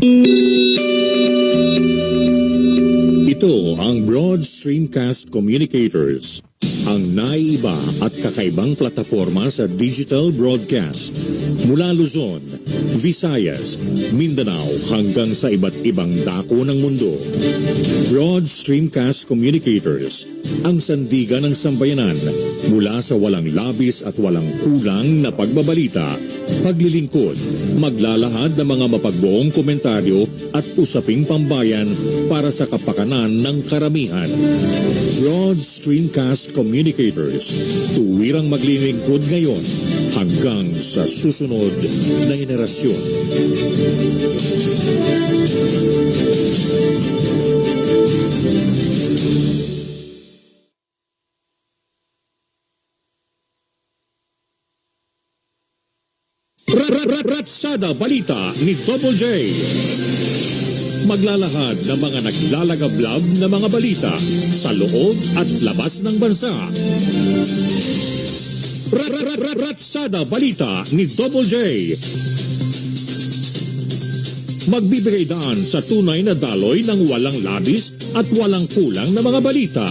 Ito ang Broad Streamcast Communicators, ang naiiba at kakaibang plataporma sa digital broadcast mula Luzon, Visayas, Mindanao hanggang sa iba't ibang dako ng mundo. Broad Streamcast Communicators, ang sandigan ng sambayanan mula sa walang labis at walang kulang na pagbabalita, paglilingkod, maglalahad ng mga mapagbuong komentaryo at usaping pambayan para sa kapakanan ng karamihan. Broad Streamcast Communicators, tuwirang maglilingkod ngayon hanggang sa susunod na henerasyon. Ratsada Balita ni Double J. Maglalahad ng mga naglalagablab na mga balita sa loob at labas ng bansa. Ratsada Balita ni Double J. Magbibigay daan sa tunay na daloy ng walang labis at walang kulang na mga balita.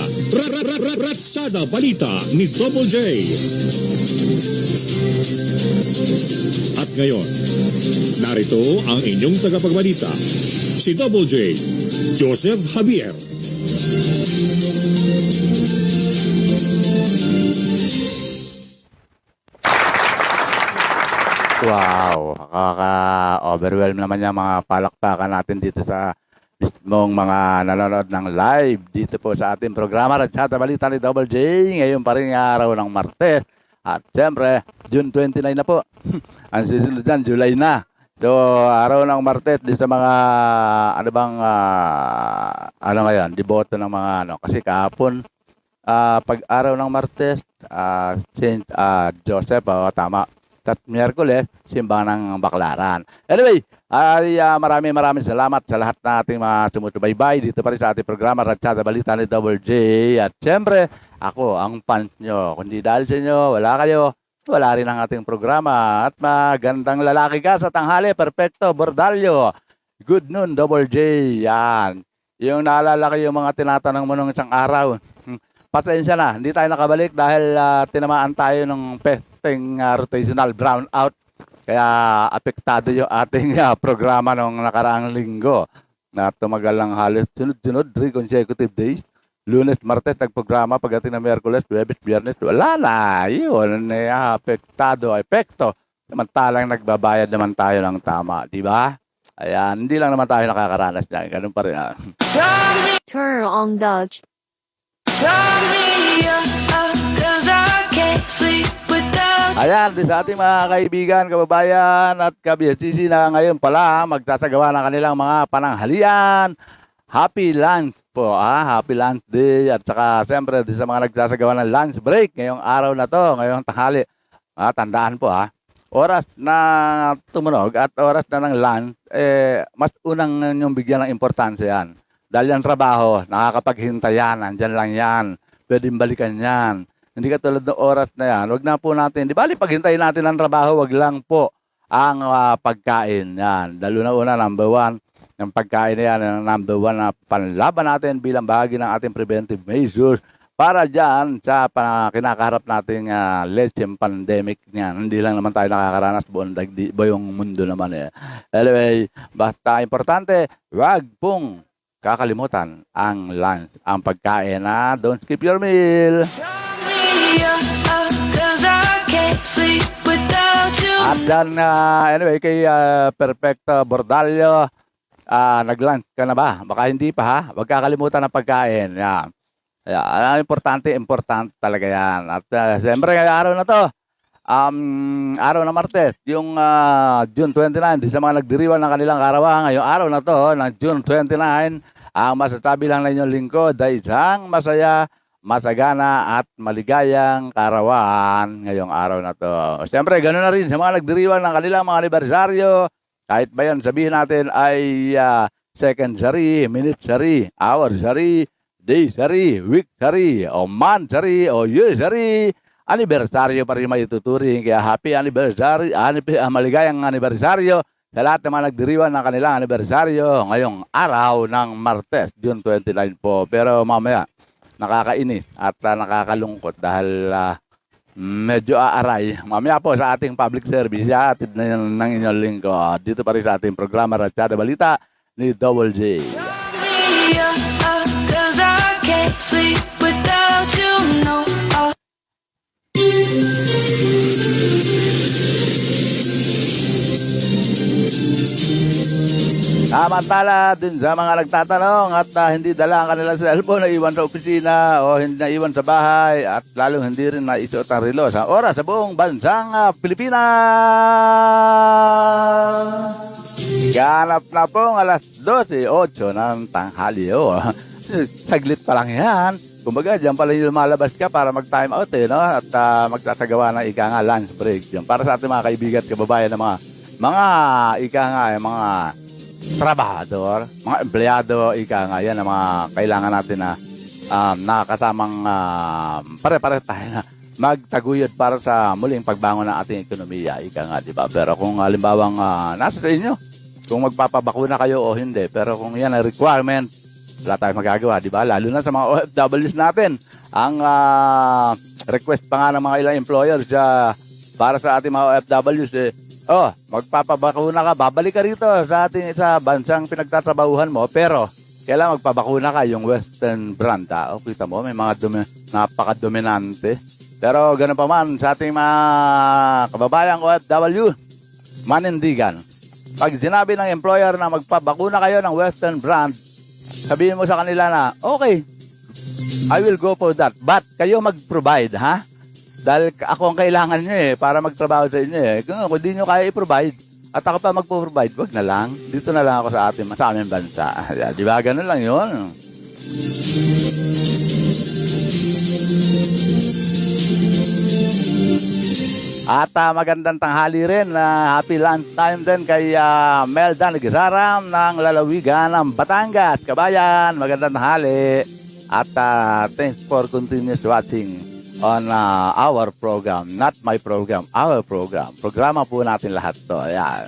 Ratsada Balita ni Double J. At ngayon, narito ang inyong tagapagbalita, si Double J, Joseph Javier. Wow, nakaka-overwhelm naman yung mga palakpakan natin dito sa mismong mga nanonood ng live dito po sa ating programa Ratsada Balita ni Double J. Ngayon pa rin araw ng Martes. At siyempre, June 29 na po. Ang susunod dyan, July na. So, araw ng Martes, di sa mga, deboto ng mga, kasi kahapon, pag araw ng Martes, Saint Joseph, tama. At Miyerkules, simbahan ng Baklaran. Anyway, maraming salamat sa lahat ng ating mga sumusubaybay dito pa rin sa ating programa Ratsada Balita ni Double J. At siyempre, ako ang fans nyo. Kundi dahil sa inyo, wala kayo, wala rin ang ating programa. At magandang lalaki ka sa tanghali, perfecto, Bordalyo. Good noon, Double J. Yan. Yung naalala ko yung mga tinatanong mo nung isang araw. Pasensya na, hindi tayo nakabalik dahil tinamaan tayo ng pesting rotational brownout. Kaya apektado yung ating programa nung nakaraang linggo na tumagal lang halos sunod-sunod 3 consecutive days. Lunes, Martes, nagprograma. Pagdating ng Miyerkules, Huwebes, Biyernes, wala na. Yun, apektado, epekto. Samantalang nagbabayad naman tayo ng tama, di ba? Ayan, hindi lang naman tayo nakakaranas dyan. Ganun pa rin. Turn on Dutch. Ayan, di sa ating mga kaibigan, kababayan at ka-BSCC na ngayon pala magsasagawa ng kanilang mga pananghalian. Happy lunch po, Happy lunch day. At saka siyempre di sa mga nagsasagawa ng lunch break ngayong araw na to, ngayong tanghali. Tandaan po, oras na tumunog at oras na ng lunch, mas unang yung bigyan ng importansya yan. Dahil yung trabaho, nakakapaghintay yan, andyan lang yan, pwedeng balikan yan. Hindi katulad ng oras na yan, wag na po natin, di bali paghintayin natin ang trabaho, wag lang po ang pagkain yan. Dahil una, number 1, yung pagkain na yan, ang number 1 na panlaban natin bilang bahagi ng ating preventive measures para dyan sa kinakaharap nating lecheng pandemic niyan. Hindi lang naman tayo nakakaranas, buong mundo naman. Anyway, basta importante, wag pong kakalimutan ang lunch, ang pagkain don't skip your meal. At dyan, anyway, kay Perfecto Bordalyo, nag-lunch ka na ba? Baka hindi pa, Huwag kakalimutan ang pagkain. Yan. Importante talaga yan. At siyempre, araw na to, araw na Martes, yung June 29, di sa mga nagdiriwan ng kanilang karawan, ngayong araw na to, ng June 29, ang masasabi lang na inyong lingkod ay isang masaya, masagana at maligayang karawan ngayong araw na to. Siyempre, ganoon na rin sa mga nagdiriwan ng kanilang mga anibersaryo. Kahit ba yan, sabihin natin ay second sari, minute sari, hour sari, day sari, week sari, o month sari, o year sari. Anibersaryo pa rin may tuturing. Kaya happy anniversary, maligayang anibersaryo sa lahat ng mga nagdiriwan ng kanilang anibersaryo ngayong araw ng Martes, June 29 po. Pero mamaya, nakakainis at nakakalungkot dahil medyo aaray. Mamaya po sa ating public service, atid na yan ng inyong lingkod. Dito pa rin sa ating programa Ratsyada Balita ni Double J. Cause I can't sleep without you, no. Samantala din sa mga nagtatanong at hindi dala ang kanilang cellphone na iwan sa opisina o hindi na iwan sa bahay at lalong hindi rin naisuot ang relo sa oras sa buong bansang Pilipinas. Ganap na pong alas 12:08 ng tanghali. Saglit pa lang yan. Kumbaga, diyan pala yung lumalabas ka para mag-time out no? At magsasagawa ng ika nga lunch break. Yan. Para sa ating mga kaibigan at kababayan na mga ika nga, mga trabahador, mga empleyado, ika nga yan, ang mga kailangan natin na nakakasamang pare-pare tayo na magtaguyod para sa muling pagbangon ng ating ekonomiya, ika nga, di ba? Pero kung halimbawang nasa sa inyo, kung magpapabakuna kayo o hindi, pero kung yan ang requirement, wala tayong magagawa, di ba? Lalo na sa mga OFWs natin, ang request pa nga ng mga ilang employers para sa ating mga OFWs, magpapabakuna ka, babalik ka rito sa ating sa bansang pinagtatrabahuhan mo, pero kailangan magpabakuna ka yung Western brand. Kita mo, may mga napaka-dominante. Pero ganun pa man, sa ating mga kababayang OFW, manindigan. Pag sinabi ng employer na magpabakuna kayo ng Western brand, sabihin mo sa kanila na, okay, I will go for that. But kayo mag-provide, ha? Dahil ako ang kailangan nyo para magtrabaho sa inyo Kung hindi nyo kaya i-provide at ako pa magpo-provide, wag na lang. Dito na lang ako sa aming bansa. Di ba? Ganun lang yun. At magandang tanghali rin. Happy lunch time din kay Melda Nagisaram ng Lalawigan ng Batangas. Kabayan, magandang tanghali. At thanks for continuous watching on our program, not my program, our program. Programa po natin lahat to. Ayan.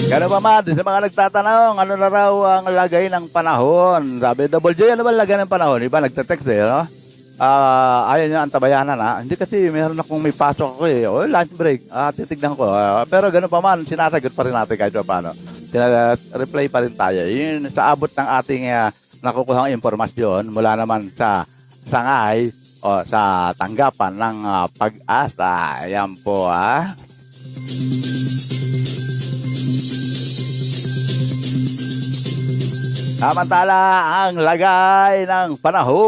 Gano'n pa man, sa mga nagtatanong, ano na raw ang lagay ng panahon? Sabi, Double J, ano ba lagay ng panahon? Iba nagte-text no? Ayaw niya antabayanan Hindi kasi meron akong may pasok ako lunch break. Titignan ko. Pero gano'n pa man, sinasagot pa rin natin kahit paano. Reply pa rin tayo. Yun sa abot ng ating nakukuhang impormasyon mula naman sa sangay o sa tanggapan ng Pag-asa. Ayan po Samantala ang lagay ng panahon.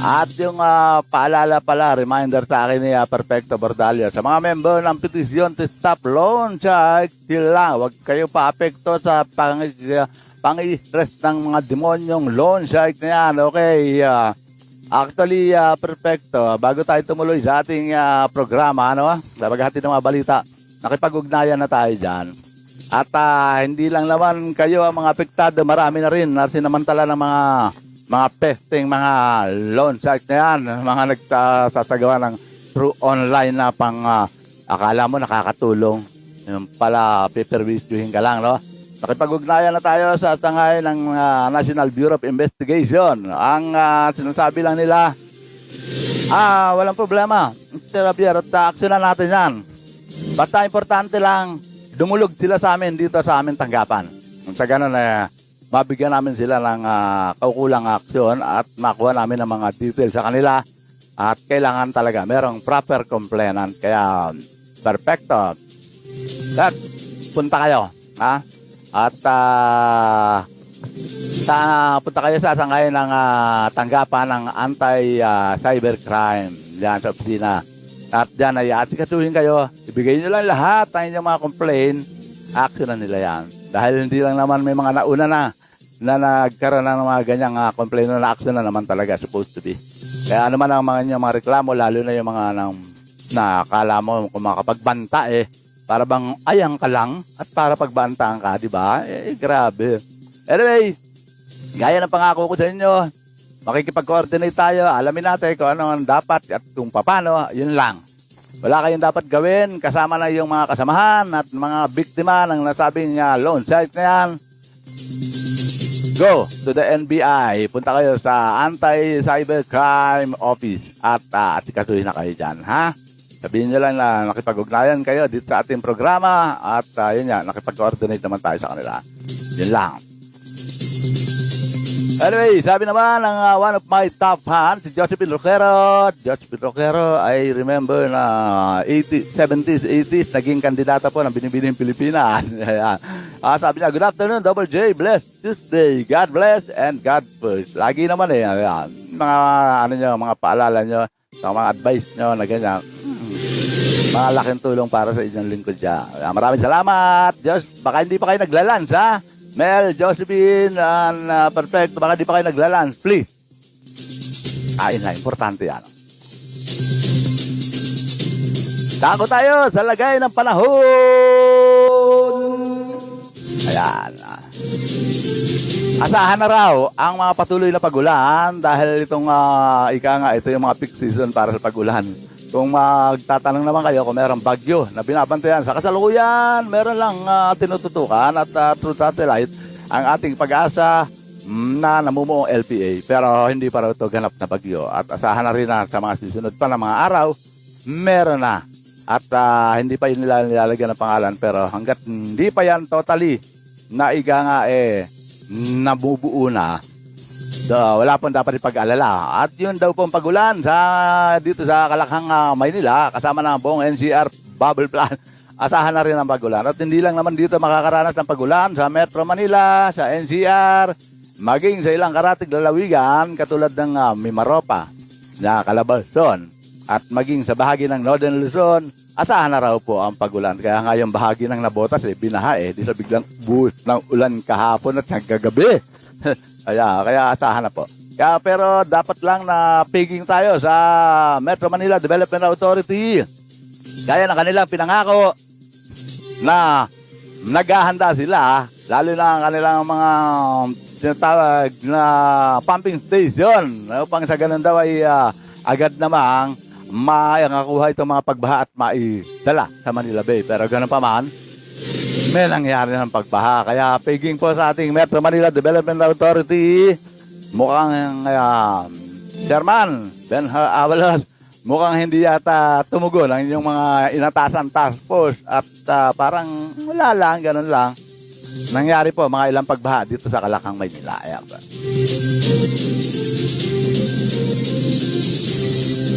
At yung paalala pala, reminder sa akin ni Perfecto Bordalio, sa mga member ng petisyon to stop loan shark, sila, huwag kayo pa-apekto sa pang-i-stress ng mga demonyong loan shark na yan. Okay, actually, Perfecto, bago tayo tumuloy sa ating programa, sa paghati ng mga balita, nakipag-ugnayan na tayo dyan. At hindi lang naman kayo ang mga apektado, marami na rin na sinamantala ng mga pesting, mga loan sharks na yan, mga nagsasagawa ng through online na akala mo nakakatulong. Yung pala, paperwisuhin ka lang, Nakipag-ugnayan na tayo sa sangay ng National Bureau of Investigation. Ang sinasabi lang nila, walang problema. Mr. Javier, aksyonan natin yan. Basta importante lang, dumulog sila sa amin dito sa aming tanggapan. Sa ganun mabigyan namin sila ng kaukulang aksyon at makuha namin ng mga details sa kanila. At kailangan talaga merong proper complainant. Kaya, perfecto. Punta kayo. At punta kayo sa sangay ng tanggapan ng anti-cybercrime diyan sa opisina. At diyan ay asikasuhin kayo. Ibigay nyo lang lahat ng inyong mga complaint. Action na nila yan. Dahil hindi lang naman may mga nauna na nagkaroon ng mga ganyang complaint na action na naman talaga supposed to be. Kaya naman ang mga reklamo, lalo na yung mga nakakala mo kung makapagbanta para bang ayang ka lang at para pagbantaan ka, di ba? Grabe. Anyway, Gaya ng pangako ko sa inyo, makikipag-coordinate tayo, alamin natin kung ano ang dapat at kung paano, yun lang. Wala kayong dapat gawin, kasama na yung mga kasamahan at mga biktima ng nasabing loan site na yan. Go to the NBI. Punta kayo sa Anti-Cybercrime Office at asikasuhin na kayo dyan, ha? Sabihin nyo lang na nakipag-ugnayan kayo dito sa ating programa at yun yan, nakipag-coordinate naman tayo sa kanila. Yun lang. Anyway, sabi naman ng one of my top fans, si Josephine Roquero. Josephine Roquero, I remember na 70s, 80s, naging kandidata po ng Binibining Pilipinas. Sabi niya, good afternoon, Double J, blessed Tuesday. God bless and God first. Lagi naman mga mga paalala nyo, mga advice nyo na ganyan. Malaking tulong para sa inyong lingkod dyan. Maraming salamat. Baka hindi pa kayo naglalans, ha? Mel, Josephine, and Perfecto, baka di pa kayo naglalans, please. Kain na, importante yan. Tako tayo sa lagay ng panahon. Ayan. Asahan na raw ang mga patuloy na pagulan dahil itong ito yung mga peak season para sa pagulan. Kung magtatanong naman kayo kung mayroong bagyo na binabantayan sa kasalukuyan, meron lang tinututukan at through satellite ang ating pag-asa na namumuong LPA. Pero hindi pa raw ito ganap na bagyo. At asahan na rin na sa mga susunod pa na mga araw, meron na. At hindi pa yun nilalagyan ng pangalan. Pero hanggat hindi pa yan totally na nabubuo na, wala pong dapat ipag-alala. At yun daw pong pagulan dito sa Kalakhang, Maynila, kasama ng buong NCR Bubble Plan. Asahan na rin ang pagulan. At hindi lang naman dito makakaranas ng pagulan sa Metro Manila, sa NCR, maging sa ilang karatig lalawigan katulad ng Mimaropa, na Calabarzon, at maging sa bahagi ng Northern Luzon, asahan na raw po ang pagulan. Kaya nga yung bahagi ng Nabotas binaha di sa biglang buhos ng ulan kahapon at kagabi. Kaya asahan na po. Pero dapat lang na piging tayo sa Metro Manila Development Authority. Gaya ng kanilang pinangako na naghahanda sila, lalo na ang kanilang mga sinatawag na pumping station upang sa ganun daw ay agad namang makuha itong mga pagbaha at maidala sa Manila Bay. Pero ganun pa man, may nangyari ng pagbaha. Kaya piging po sa ating Metro Manila Development Authority, mukhang Chairman Ben Avalos, mukhang hindi yata tumugon ang inyong mga inatasan task force at parang wala lang, ganun lang. Nangyari po mga ilang pagbaha dito sa Kalakhang, Maynila. Ayan ba?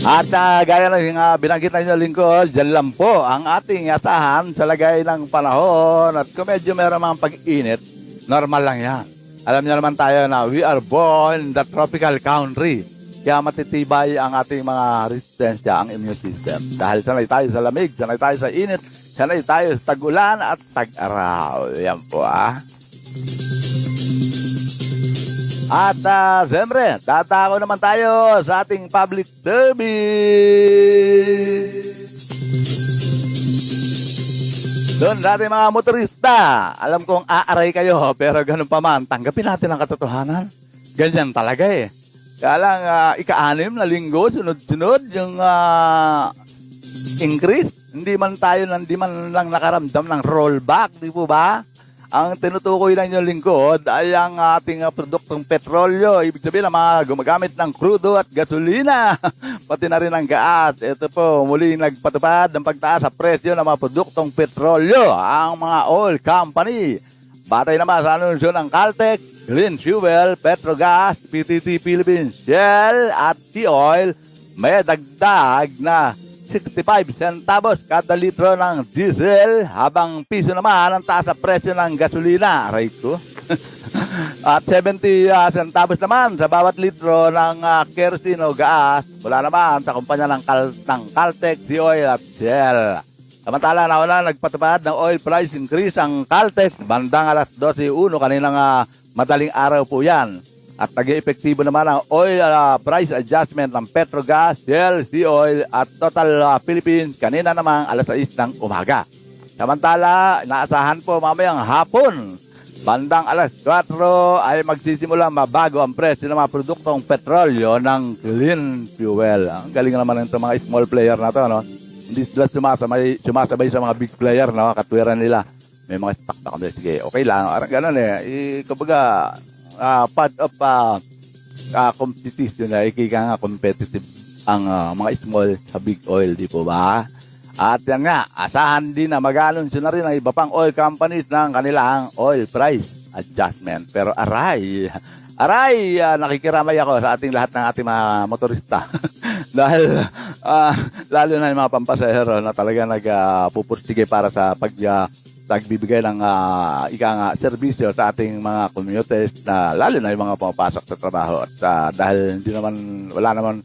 At gaya ng binanggit na inyo lingkod, dyan lang po ang ating asahan sa lagay ng panahon. At kung medyo meron mga pag-init, normal lang yan. Alam niyo naman tayo na we are born in the tropical country. Kaya matitibay ang ating mga resistensya, ang immune system. Dahil sanay tayo sa lamig, sanay tayo sa init, sanay tayo sa tag-ulan at tag-araw. Yan po At siyempre, tatako naman tayo sa ating public service. Doon sa ating mga motorista, alam kong aaray kayo, pero ganun pa man, tanggapin natin ang katotohanan. Ganyan talaga Kaya lang, ika-6 na linggo, sunod-sunod yung increase. Hindi man lang nakaramdam ng rollback, di po ba? Ang tinutukoy na inyong lingkod ay ang ating produktong petrolyo. Ibig sabihin ang mga gumagamit ng crudo at gasolina. Pati na rin ang gas. Ito po, muli nagpatupad ng pagtaas sa presyo ng mga produktong petrolyo. Ang mga oil company. Batay naman sa anunsyo ng Caltex, Clean Fuel, Petrogas, PTT Philippines, Shell at T-Oil, may dagdag na 65 centavos kada litro ng diesel, habang piso naman ang taas sa presyo ng gasolina. Aray ko. At 70 centavos naman sa bawat litro ng kerosene o gas mula naman sa kumpanya ng Caltex, T-Oil at Shell. Samantala, nauna nagpatupad ng oil price increase ang Caltex bandang alas 12:01 kaninang madaling araw po yan. At nag-epektibo naman ang oil price adjustment ng Petrogas, Shell, T-Oil at Total Philippines kanina naman alas 6 ng umaga. Samantala, inaasahan po mamayang hapon Bandang alas 4 ay magsisimula mabago ang presyo ng mga produktong petrolyo ng clean fuel. Ang galing naman ng mga small player na to, no? Hindi sila sumasabay sa mga big player, no? Katwiran nila. May mga stock na kami. Sige, okay lang. Arang ganun kumbaga, part of competition na ikika nga competitive ang mga small sa big oil, di po ba? At yan nga, asahan din na mag-anunsyo na rin ang iba pang oil companies ng kanilang oil price adjustment. Pero aray, nakikiramay ako sa ating lahat ng ating mga motorista. Dahil lalo na yung mga pampasahero na talaga nagpupursige para sa pagbibigay ng serbisyo sa ating mga commuters, na lalo na yung mga pumapasok sa trabaho. At dahil wala naman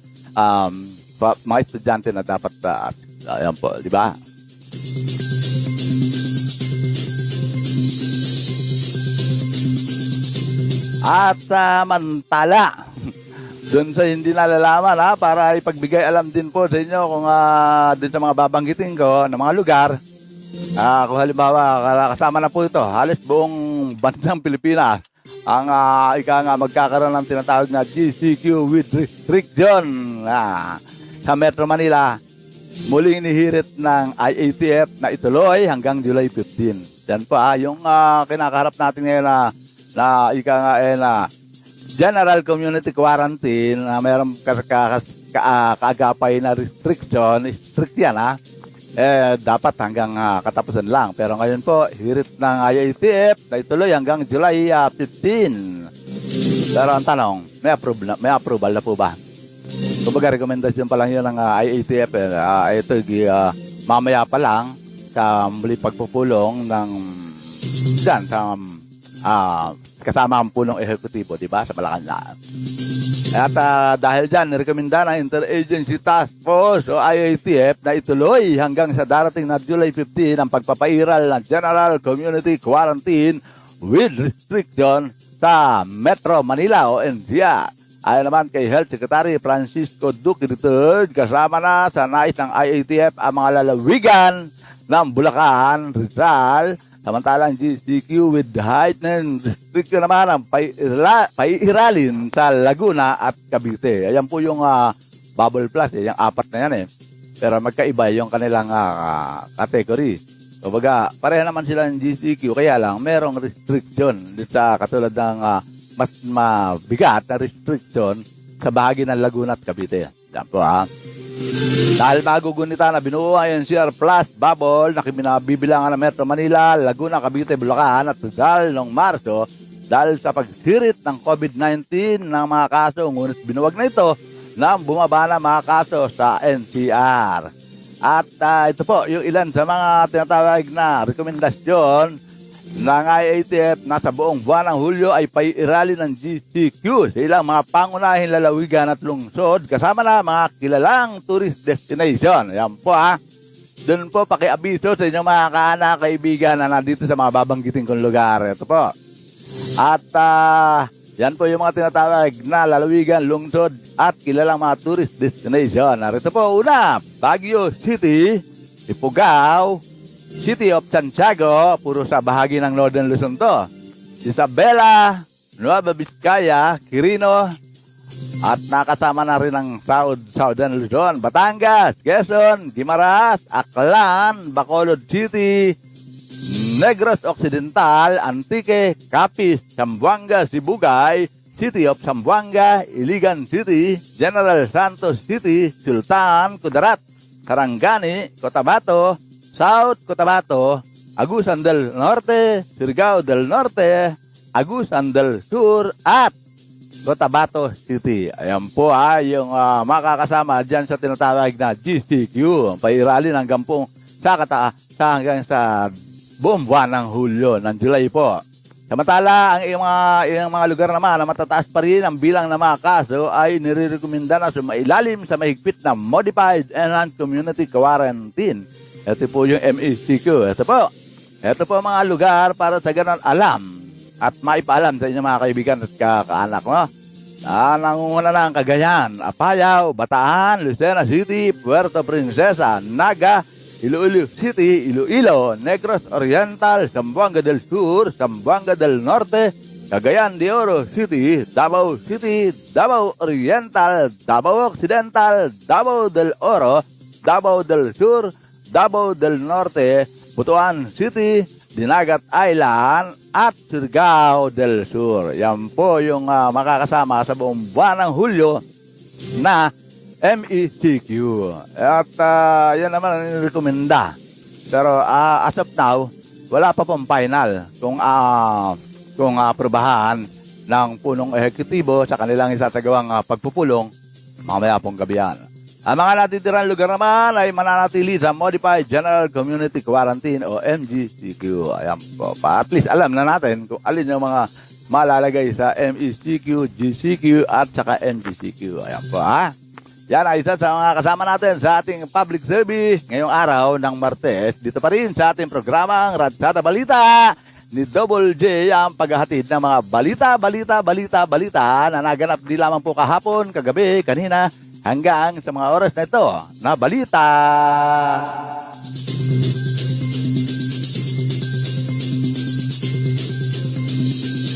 mga estudyante na dapat ayan po, di ba? At samantala, doon sa hindi nalalaman, para ipagbigay alam din po sa inyo kung din sa mga babanggitin ko na mga lugar, kung halimbawa kasama na po ito, halos buong bansang Pilipinas ang magkakaroon ng tinatawag na GCQ with restriction sa Metro Manila. Muling inihirit ng IATF na ituloy hanggang July 15. Yan po yung kinakaharap natin ngayon na General Community Quarantine na mayroong kaagapay na restriction. Strict yan dapat hanggang katapusan lang. Pero ngayon po, hirit ng IATF na ituloy hanggang July 15. Pero ang tanong, may approval na po ba? Kumbaga, rekomendasyon pa lang yun ng IATF. Ito, mamaya pa lang sa muli pagpupulong ng dyan sa kasama ang pulong ehekutibo, di ba, sa Malacanang. At dahil dyan, nirekomenda ng Interagency Task Force o IATF na ituloy hanggang sa darating na July 15 ang pagpapairal ng General Community Quarantine with restriction sa Metro Manila o NCR. Ayon naman kay Health Secretary Francisco Duque III, kasama na sa nais ng IATF ang mga lalawigan ng Bulacan, Rizal, samantalang GCQ with heightened restriction naman ang paiiralin sa Laguna at Cavite. Ayan po yung bubble plus, yung apat na yan Pero magkaiba yung kanilang category. Kumbaga, pareha naman sila ng GCQ, kaya lang merong restriction dito sa katulad ng mas mabigat na restriction sa bahagi ng Laguna at Cavite. Yan po Dahil magugunita na binuo ang NCR Plus bubble na kinabibilangan ng Metro Manila, Laguna, Cavite, Bulacan at Rizal noong Marso dahil sa pagsirit ng COVID-19 ng mga kaso, ngunit binuwag na ito nang bumaba na mga kaso sa NCR. At ito po yung ilan sa mga tinatawag na rekomendasyon ng IATF na sa buong buwan ng Hulyo ay paiiralin ng GCQ sa ilang mga pangunahing lalawigan at lungsod kasama na mga kilalang tourist destination. Yan po Doon po pakiabiso sa inyong mga kaanak, kaibigan na nandito sa mga babanggitin kong lugar. Ito po. At yan po yung mga tinatawag na lalawigan, lungsod at kilalang mga tourist destination. Narito po una, Baguio City, Ifugao, City of Santiago, puro sa bahagi ng Northern Luzon to. Isabela, Nueva Vizcaya, Quirino, at nakasama na rin ang Southern Luzon, Batangas, Quezon, Guimaras, Aklan, Bacolod City, Negros Occidental, Antique, Capiz, Zamboanga, Sibugay, City of Zamboanga, Iligan City, General Santos City, Sultan, Kudarat, Sarangani, Cotabato, South Cotabato, Agusan del Norte, Surigao del Norte, Agusan del Sur, at Cotabato City. Ayan po yung makakasama dyan sa tinatawag na GCQ. Pairalin hanggang po hanggang sa buong buwan ng Hulyo, ng July po. Samantala, ang mga lugar naman na matataas pa rin ang bilang ng mga kaso ay nire-recommenda na sumailalim sa mahigpit na Modified Enhanced Community Quarantine. Ito po yung MECQ. Ito po mga lugar para sa ganun alam at maipaalam sa inyo mga kaibigan at kaanak, no? Nangunguna na ang Cagayan, Apayao, Bataan, Lucena City, Puerto Princesa, Naga, Iloilo City, Iloilo, Negros Oriental, Zamboanga del Sur, Zamboanga del Norte, Cagayan de Oro City, Davao City, Davao Oriental, Davao Occidental, Davao del Oro, Davao del Sur, Davao del Norte, Butuan City, Dinagat Island, at Surigao del Sur. Yan po yung makakasama sa buong buwan ng Hulyo na MECQ. At yan naman ang nirekomenda. Pero as of now, wala pa pong final kung aprobahan ng punong ehekutibo sa kanilang isasagawang pagpupulong mamaya pong gabi yan. Ang mga natitirang lugar naman ay mananatili sa Modified General Community Quarantine o MGCQ. Ayan po. At least alam na natin kung alin yung mga malalagay sa MECQ, GCQ at saka MGCQ. Ayan po ha. Yan ay isa sa mga kasama natin sa ating public service ngayong araw ng Martes. Dito pa rin sa ating programang Radsada Balita ni Double J ang paghahatid ng mga balita na naganap di lamang po kahapon, kagabi, kanina, hanggang sa mga oras na ito na balita.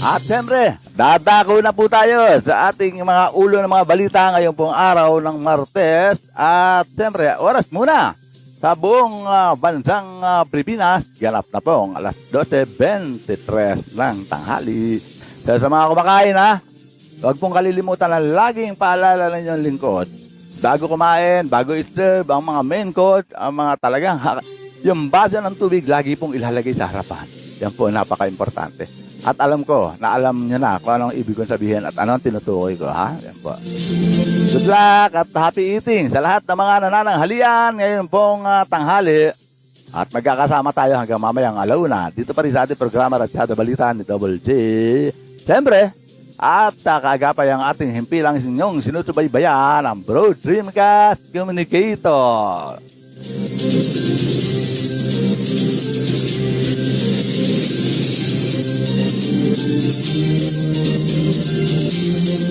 At siyempre, dadako na po tayo sa ating mga ulo ng mga balita ngayong pong araw ng Martes. At siyempre, oras muna sa buong bansang Pilipinas. Ganap na pong alas 12:23 ng tanghali. So, sa mga kumakain huwag pong kalilimutan na laging paalala ng inyong lingkod. Bago kumain, bago i-serve ang mga main course, ang mga talagang yung basa ng tubig, lagi pong ilalagay sa harapan. Yan po, napaka-importante. At alam ko, na alam nyo na kung anong ibig kong sabihin at anong tinutukoy ko, ha? Yan po. Good luck at happy eating sa lahat ng mga nanananghalian ngayon pong tanghali. At magkakasama tayo hanggang mamayang alauna. Dito pa rin sa ating programa Radsada Balita ni Double J. Siyempre, at kaagapay ang ating himpilang inyong sinusubaybayan ang Broad Dreamcast Communicator.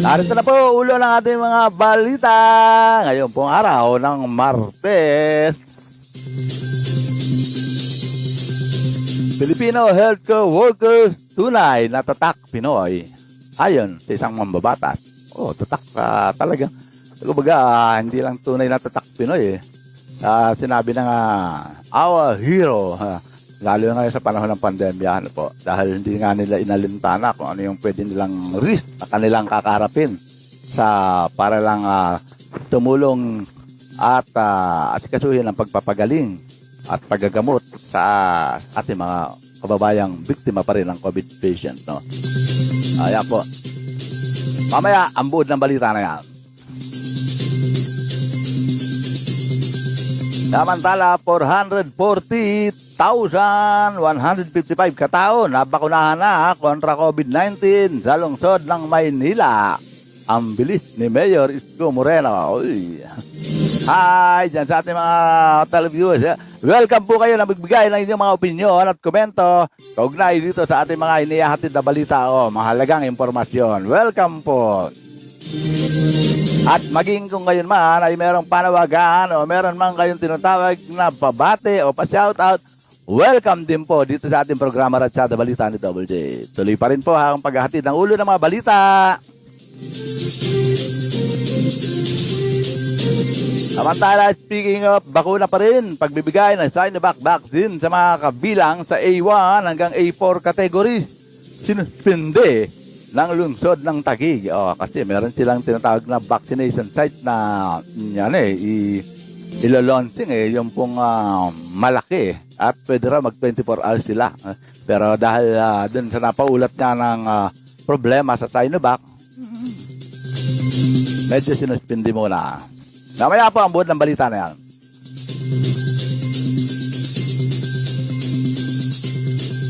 Narito na po ulo ng ating mga balita ngayon pong araw ng Martes. Filipino healthcare workers tunay na tatak Pinoy. Ayon sa isang mambabatas. Tatak talaga. Kumbaga, hindi lang tunay na tatak Pinoy. Sinabi na nga, our hero. Lalo na sa panahon ng pandemya po. Dahil hindi nga nila inalintana kung ano yung pwede nilang risk na kanilang kakarapin para lang tumulong at asikasuhin ang pagpapagaling at paggagamot sa ating mga kababayang biktima pa rin ng COVID patient. No? Ayan po. Mamaya, ang buod ng balita na yan. Samantala, 440,155 katao na bakunahan na kontra COVID-19 sa lungsod ng Maynila. Ang bilis ni Mayor Isko Moreno. Uy. Hi, dyan sa ating mga televiewers. Welcome po kayo na magbigay ng inyong mga opinyon at komento kaugnay dito sa ating mga inihahatid na balita o mahalagang impormasyon. Welcome po. At maging kung ngayon man ay merong panawagan o meron man kayong tinatawag na pabate o pa-shoutout, welcome din po dito sa ating programa Radsada Balita ni Double J. Tuloy pa rin po ang paghahatid ng ulo ng mga balita. Samantala, speaking of bakuna pa rin, pagbibigay ng Sinovac vaccine sa mga kabilang sa A1 hanggang A4 categories, sinuspinde ng lungsod ng Taguig. Kasi meron silang tinatawag na vaccination site na ilo-launching yung pong malaki at pwede raw mag 24 hours sila. Pero dahil dun sa napaulat niya ng problema sa Sinovac, medyo sinuspindi muna. Namaya po ang buod ng balita na yan.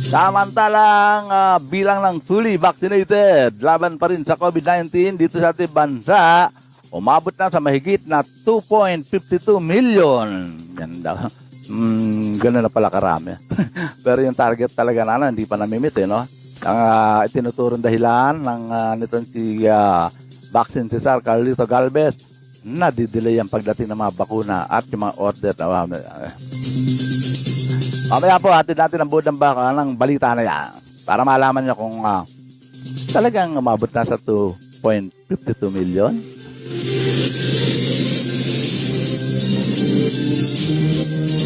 Samantalang bilang ng fully vaccinated laban pa rin sa COVID-19 dito sa ating bansa, umabot na sa mahigit na 2.52 million. Yan daw. Ganun na pala karami. Pero yung target talaga hindi pa namimit no? Ang itinuturong dahilan ng nitong si Vaccine Cesar Carlito Galvez nadidelay ang pagdating ng mga bakuna at yung mga order na mamaya po hatid natin ang buod ng baka ng balita na yan para malaman nyo kung talagang umabot na sa 2.52 million.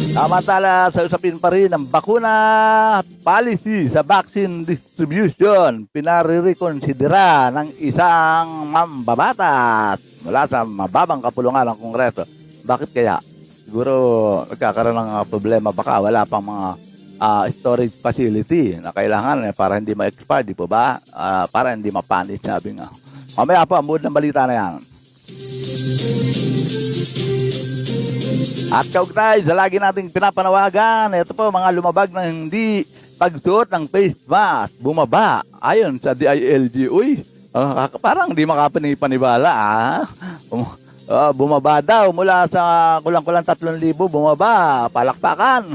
Samantala sa usapin pa rin ang bakuna policy sa vaccine distribution, pinarirekonsidera ng isang mambabatas mula sa mababang kapulungan ng Kongreso. Bakit kaya? Siguro nagkakaroon ng problema, baka wala pang mga storage facility na kailangan para hindi ma-expire, di po ba? Para hindi ma-panic, sabi nga. Mamaya po ang mood ng balita na yan. At kaugnay sa lagi nating pinapanawagan, ito po mga lumabag na hindi pagsuot ng face mask, bumaba. Ayon sa DILG, uy, parang hindi makapanipaniwala bumaba daw mula sa kulang-kulang 3,000, bumaba, palakpakan.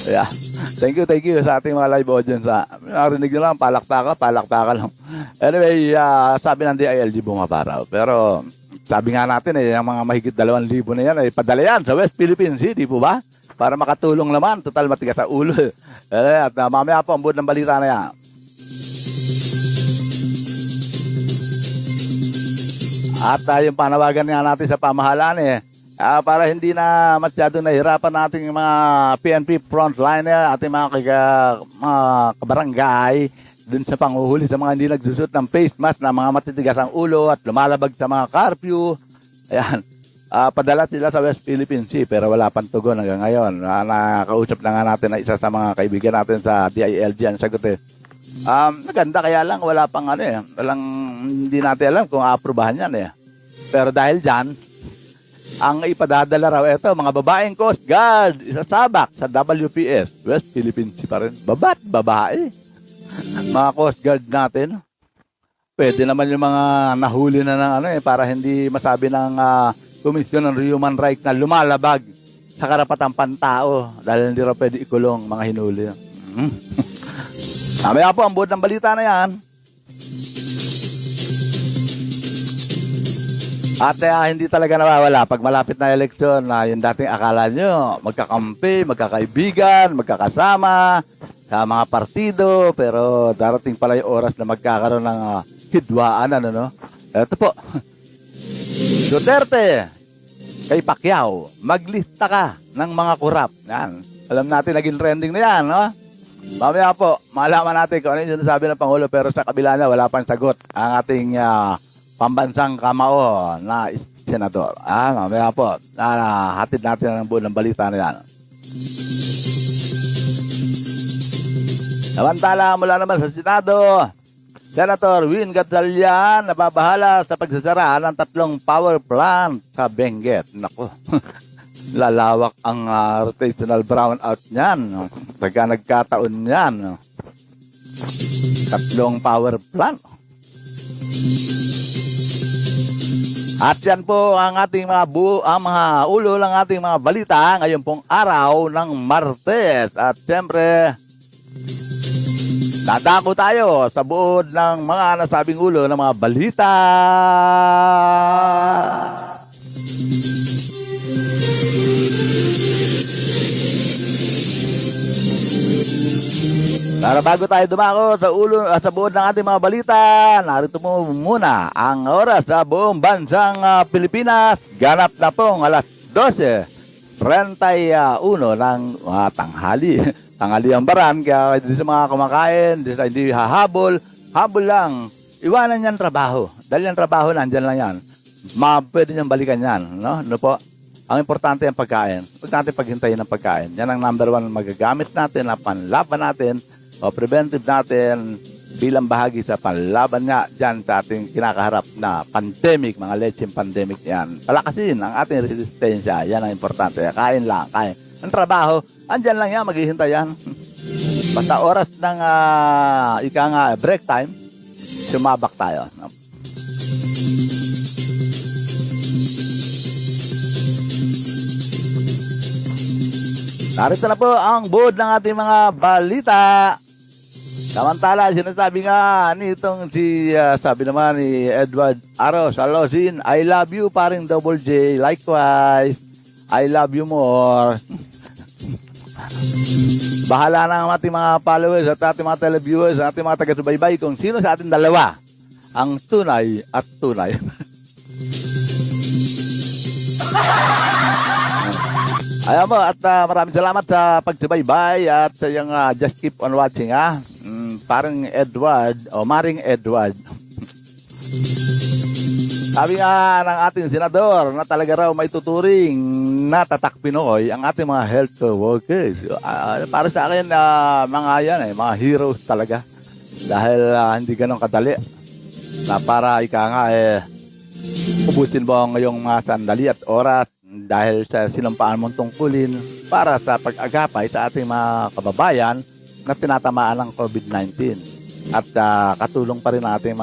Yeah. Thank you sa ating mga live audience. Narinig nyo lang, palakpakan lang. Anyway, sabi ng DILG bumaba raw. Pero sabi nga natin yung mga mahigit 2,000 na yan ay padala yan sa West Philippine Sea, di po ba? Para makatulong naman, total matigas sa ulo. At mamaya po ang buod ng balita na yan. At yung panawagan nga natin sa pamahalaan para hindi na masyado nahirapan nating mga PNP frontliner, ating mga kabarangay dun sa panghuhuli sa mga hindi nagsusot ng face mask na mga matitigas ang ulo at lumalabag sa mga curfew. Ayan. Padala sila sa West Philippine Sea pero wala pang tugon hanggang ngayon. Nakausap na nga natin na isa sa mga kaibigan natin sa DILG. Ang sagot maganda kaya lang wala pang hindi natin alam kung aaprubahan yan Pero dahil dyan, ang ipadadala raw ito, mga babaeng Coast Guard, isasabak sa WPS, West Philippine Sea pa rin. Babae. Mga Coast Guard natin. Pwede naman yung mga nahuli na ng para hindi masabi ng Komisyon ng Human Rights na lumalabag sa karapatang pantao dahil hindi raw pwede ikulong mga hinuli. Mamaya po ang buod ng balita na yan. At hindi talaga nawawala pag malapit na eleksyon na yung dating akala nyo magkakampi, magkakaibigan, magkakasama sa mga partido, pero darating pala yung oras na magkakaroon ng hidwaan. Ito po, Duterte kay Pacquiao, maglista ka ng mga kurap. Yan. Alam natin naging trending na yan, no? Mamaya po, malaman natin kung ano yung sinasabi ng Pangulo, pero sa kabila na wala pang sagot ang ating pambansang kamao na senador. Mamaya po, hatid natin ang buo ng balita na yan. Samantala, mula naman sa Senado, Senator Win Gatchalian nababahala sa pagsasara ng 3 power plant sa Benguet. Naku, lalawak ang rotational brownout niyan. Pagka nagkataon niyan. 3 power plant. At yan po ang ating mga ulo ng ating mga balita ngayon pong araw ng Martes. At siyempre, dadako tayo sa buod ng mga nasabing ulo ng mga balita. Para bago tayo dumako sa buod ng ating mga balita, narito mo muna ang oras sa buong bansang Pilipinas. Ganap na pong alas 12:31 ng tanghali. Tanghali ang baran, kaya sa mga kumakain, hindi hahabol. Habol lang. Iwanan yan trabaho. Dahil yung trabaho, nandyan lang yan. Pwede niyang balikan yan. No po? Ang importante ang pagkain. Huwag natin paghintayin ng pagkain. Yan ang number 1 magagamit natin, na panlaban natin, o preventive natin bilang bahagi sa panlaban nga dyan sa ating kinakaharap na pandemic, mga lecheng pandemic yan. Palakasin ang ating resistensya. Yan ang importante. Kain lang, kain. Ang trabaho, andyan lang yan, maghihintay yan. Basta oras ng break time, sumabak tayo. Narito na po ang buod ng ating mga balita. Samantala, sinasabi nga nitong sabi naman ni Edward Aros Alosin, I love you, paring Double J. Likewise, I love you more. Bahala na ang ating mga followers at ating mga televiewers at ating mga taga-subaybay kung sino sa ating dalawa ang tunay at tunay. Ayan mo, at maraming salamat sa pagsubaybay at sa yung just keep on watching, ha. Parang Edward, o Maring Edward. Sabi nga ng ating senador na talaga raw may tuturing na tatak Pinoy ang ating mga health workers. Para sa akin, mga yan, mga heroes talaga. Dahil hindi ganun kadali na para ika nga, ubusin mo ang ngayong mga sandali at oras dahil sa sinumpaan mong tungkulin para sa pag-agapay sa ating mga kababayan na tinatamaan ng COVID-19. At katulong pa rin natin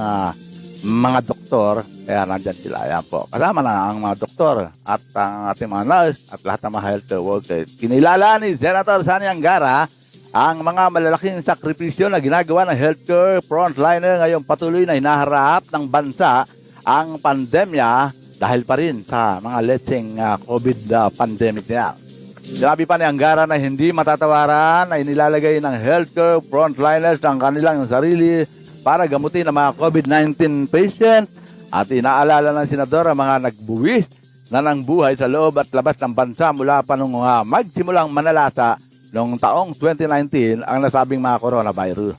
mga doktor, kaya nandyan sila. Ayan po. Kasama na ang mga doktor at ang ating mga nurse at lahat ng mga health workers. Kinilala ni Senator Sani Angara ang mga malalaking sakripisyo na ginagawa ng healthcare frontliner ngayong patuloy na hinaharap ng bansa ang pandemya dahil pa rin sa mga letseng COVID pandemic niya. Sinabi pa ni Angara na hindi matatawaran na inilalagay ng healthcare frontliners ang kanilang sarili para gamutin ang mga COVID-19 patient at inaalala ng senador ang mga nagbuwis na ng buhay sa loob at labas ng bansa mula pa nung magsimulang manalasa noong taong 2019 ang nasabing mga coronavirus.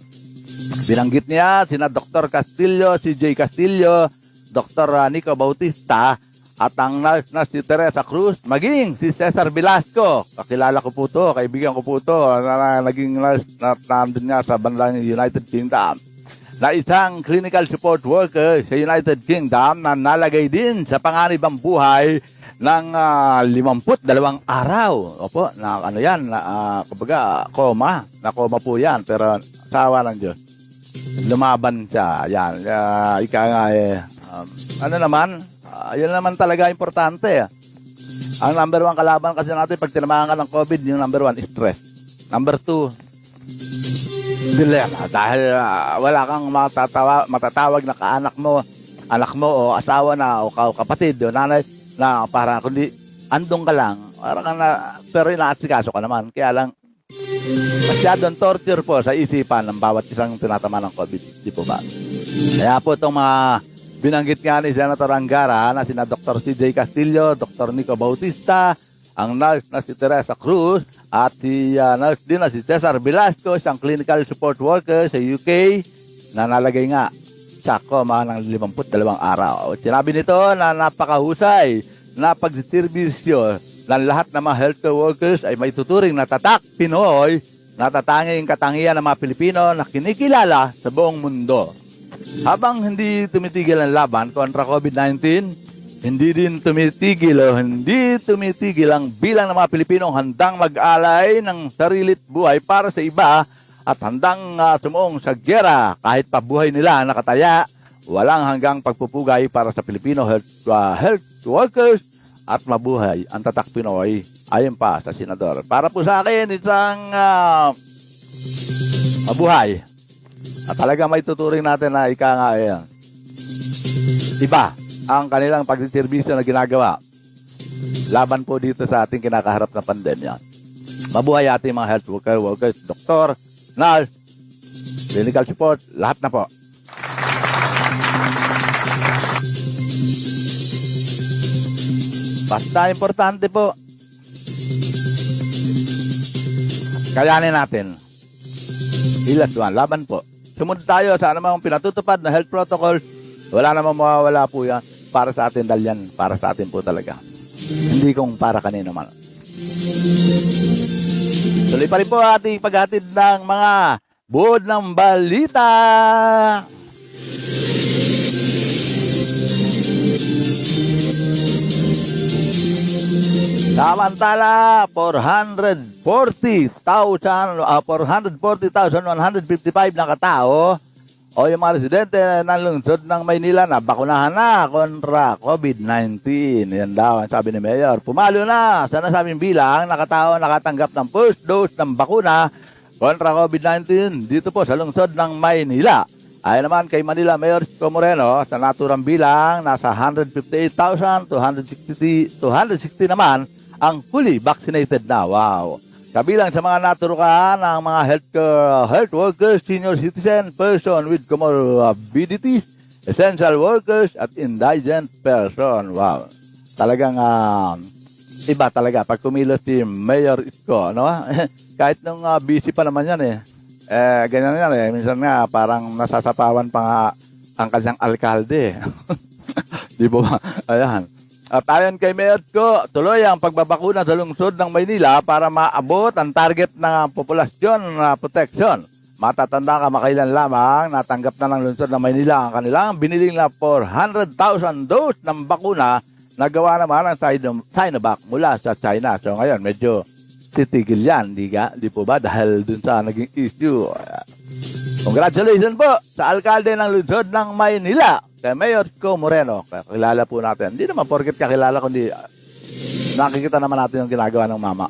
Binanggit niya sina Dr. Castillo, si J. Castillo, Dr. Nico Bautista at ang nurse na si Teresa Cruz, maging si Cesar Velasco. Kakilala ko po to, kaibigan ko po to, na naging nurse na nandun nga sa bandang United Kingdom. Na isang clinical support worker sa United Kingdom na nalagay din sa panganib ang buhay ng 52 araw. Opo, na ano yan, kumbaga coma. Na coma po yan, pero sawa ng Diyos. Lumaban siya. Yan, ika nga ano naman, yun naman talaga importante. Ang number 1 kalaban kasi natin pag tinamaan ka ng COVID, yung number 1, stress. Number 2, dilemma. Dahil wala kang matatawag na kaanak mo, anak mo o asawa na o kapatid o nanay na para kundi andong ka lang. Para ka na, pero inaasikaso ka naman. Kaya lang, masyadong torture po sa isipan ng bawat isang tinatama ng COVID. Di po ba? Kaya po itong mga binanggit nga ni Senator Angara na sina Dr. C.J. Castillo, Dr. Nico Bautista, ang nurse na si Teresa Cruz, at si nurse din na si Cesar Velasco, isang clinical support worker sa UK, na nalagay nga sa coma ng 52 araw. Sinabi nito na napakahusay na pagsiservisyo ng lahat ng mga healthcare workers ay may tuturing na tatak Pinoy na tatanging katangian ng mga Pilipino na kinikilala sa buong mundo. Habang hindi tumitigil ang laban kontra COVID-19, hindi tumitigil ang bilang ng mga Pilipinong handang mag-alay ng sarilit buhay para sa iba at handang sumuong sa gyera kahit pa buhay nila nakataya. Walang hanggang pagpupugay para sa Pilipino health workers at mabuhay ang tatak Pinoy, ayon pa sa senador. Para po sa akin, isang mabuhay. At talaga may tuturing natin na ika nga iba ang kanilang pagsiservisyo na ginagawa laban po dito sa ating kinakaharap na pandemya. Mabuhay ating mga health workers, doktor, nurse, clinical support, lahat na po. Basta importante po, kayanin natin. Ilas one, laban po. Sumunod tayo sa anumang pinatutupad na health protocol. Wala namang mawawala po yan. Para sa atin dahil yan. Para sa atin po talaga. Hindi kung para kanino man. Tuloy pa rin po ating paghatid ng mga buod ng balita. Samantala, 440,155 na katao o yung mga residente ng lungsod ng Maynila na bakunahan na kontra COVID-19. Yan daw ang sabi ni Mayor. Pumalo na sa nasabing bilang na katao nakatanggap ng first dose ng bakuna kontra COVID-19 dito po sa lungsod ng Maynila. Ayon naman kay Manila Mayor Isko Moreno, sa naturang bilang, nasa 158,260 naman ang fully vaccinated na. Wow! Kabilang sa mga naturukan ang mga health workers, senior citizen, person with comorbidities, essential workers, at indigent person. Wow! Talagang iba talaga pag kumilos si Mayor Isko, no? Kahit nung busy pa naman yan ganyan yan minsan nga parang nasasapawan pa nga ang kanyang alkalde. Di ba? Ayan. At ayon kay Mayor Isko, tuloy ang pagbabakuna sa lungsod ng Maynila para maabot ang target ng populasyon na protection. Matatanda kamakailan lamang natanggap na ng lungsod ng Maynila ang kanilang biniling na 400,000 dose ng bakuna na gawa naman ang Sinovac mula sa China. So ngayon, medyo titigil yan, di po ba? Dahil dun sa naging issue. Congratulations po sa alkalde ng lungsod ng Maynila, kay Mayor Isko Moreno. Kakilala po natin. Hindi naman porket kakilala, kundi nakikita naman natin yung ginagawa ng mama.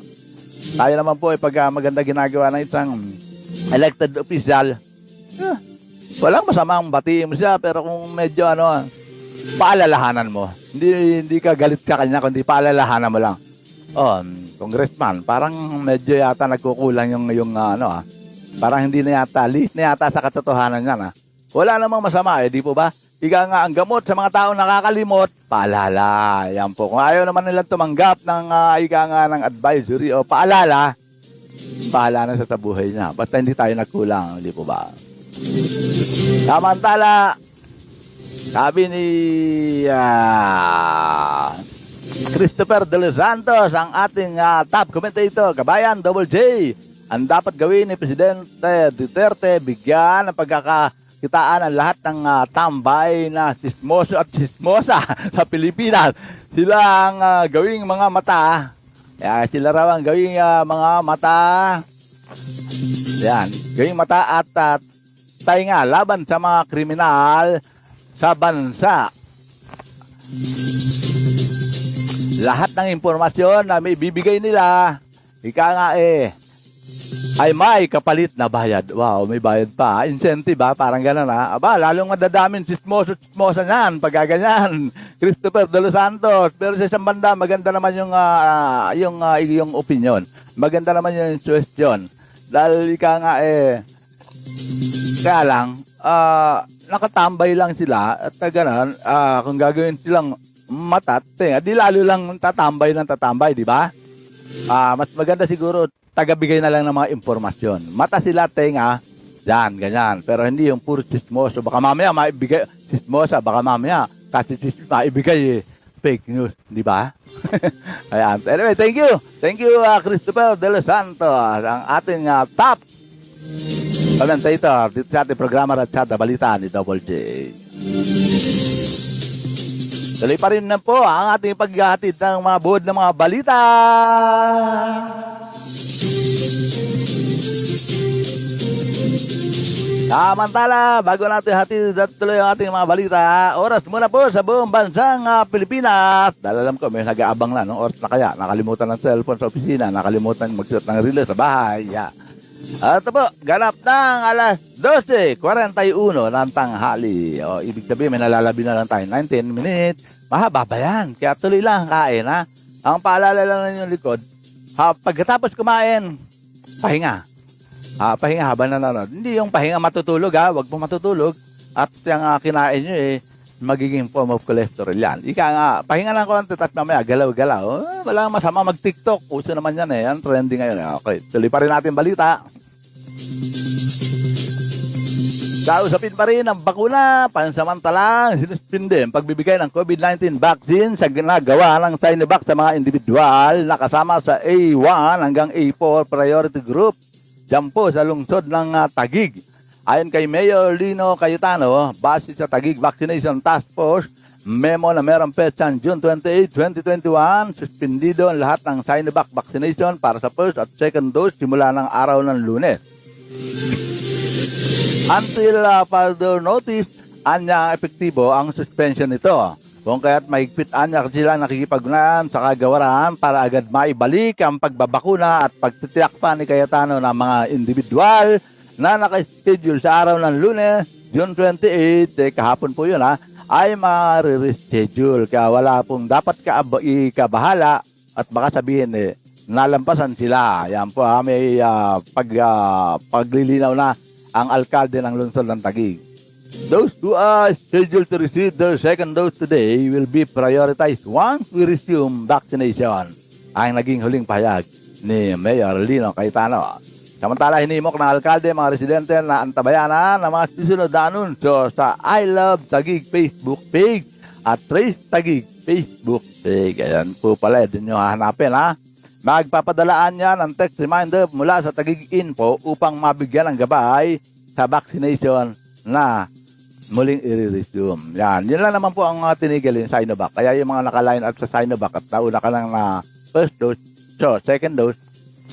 Tayo naman po pag maganda ginagawa ng isang elected official, walang masamang batiin mo siya, pero kung medyo paalalahanan mo. Hindi ka galit ka kanya, kundi paalalahanan mo lang. Congressman, parang medyo yata nagkukulang yung parang hindi na yata, least na yata sa katotohanan niya. Wala namang masama, di po ba? Ika nga ang gamot sa mga taong nakakalimot, paalala. Yan po. Kung ayaw naman nilang tumanggap ng ika nga ng advisory o paalala, bahala na sa buhay niya. Basta hindi tayo nagkulang, di po ba? Samantala, sabi ni Christopher De Los Santos, ang ating top commentator, kabayan, Double J, ang dapat gawin ni Presidente Duterte, bigyan ng pagkakakitaan ang lahat ng tambay na sismoso at sismosa sa Pilipinas. Sila ang gawing mga mata. Sila raw ang gawing mga mata. Yan, gawing mata at tainga laban sa mga kriminal sa bansa. Lahat ng impormasyon na may bibigay nila, ika nga ay may kapalit na bayad. Wow, may bayad pa. Incentive parang gano'n lalong madadamin sismosa niyan, pagkaganyan. Christopher De Los Santos. Pero sa isang banda, maganda naman yung opinion. Maganda naman yung suggestion. Dahil ika nga kaya lang, nakatambay lang sila at gano'n, kung gagawin silang matat, di lalo lang tatambay, di ba? Mas maganda siguro tagabigay na lang ng mga impormasyon. Mata sila, tenga, yan, ganyan. Pero hindi yung puro chismoso. Baka mamaya maibigay, chismosa, baka mamaya kasi maibigay fake news, di ba? Ayan. Anyway, thank you. Thank you, Christopher De Los Santos, ang ating top commentator dito sa ating programa at Ratsyada Balita ni Double J. Tuloy pa rin na po ang ating paghahatid ng mga buod ng mga balita. Samantala, bago natin hatid at tuloy ang ating mga balita, oras muna po sa buong bansang Pilipinas. Dahil alam ko, may nag-aabang na, oras na kaya. Nakalimutan ng cellphone sa opisina, nakalimutan magsuot ng relay sa bahay. At po, ganap ng alas 12:41 ng tanghali. Ibig sabihin, may nalalabi na lang tayo, 19 minutes. Mahaba ba yan? Kaya tuloy lang kain, Ang paalala lang na yung likod, pagkatapos kumain, pahinga. Pahinga habang nanonood. Hindi yung pahinga matutulog, Huwag po matutulog. At yung kinain nyo, magiging form of cholesterol yan. Ika nga, pahinga lang konti at mamaya, galaw-galaw. Wala masama mag-TikTok. Uso naman yan, Yan, trending ngayon. Okay, tuloy pa rin natin balita. Kausapin pa rin ang bakuna, pansamantalang sinuspinde ang pagbibigay ng COVID-19 vaccine sa ginagawa ng Sinovac sa mga individual na kasama sa A1 hanggang A4 priority group. Diyan po sa lungsod ng Taguig. Ayon kay Mayor Lino Cayetano, base sa Taguig Vaccination Task Force, memo na merong petsang June 28, 2021, suspendido ang lahat ng Sinovac vaccination para sa first at second dose simula ng araw ng Lunes. Until further notice, anya epektibo ang suspension nito. Kung kaya't mahigpitan niya sila nakikipagnan sa kagawaran para agad maibalik ang pagbabakuna at pagtitiyak pa ni Cayetano ng mga individual na naka-schedule sa araw ng Lunes, June 28, kahapon po yun ay ma-reschedule. Kaya wala pong dapat ikabahala at baka sabihin nalampasan sila. Yan po may paglilinaw na ang alkalde ng lungsod ng Taguig. Those who are scheduled to receive their second dose today will be prioritized once we resume vaccination. Ang naging huling pahayag ni Mayor Lino Cayetano. Samantala, hinimok ng alkalde mga residente na antabayanan ng mga susunod na anunsyo sa I Love Taguig Facebook page at Trace Taguig Facebook page. Ayan po pala, din nyo hahanapin Magpapadalaan niya ng text reminder mula sa Taguig Info upang mabigyan ng gabay sa vaccination na muling i-resume. Yan. Yun lang naman po ang tinigil yung Sinovac. Kaya yung mga nakaline up sa Sinovac at nauna ka lang na first dose, so second dose,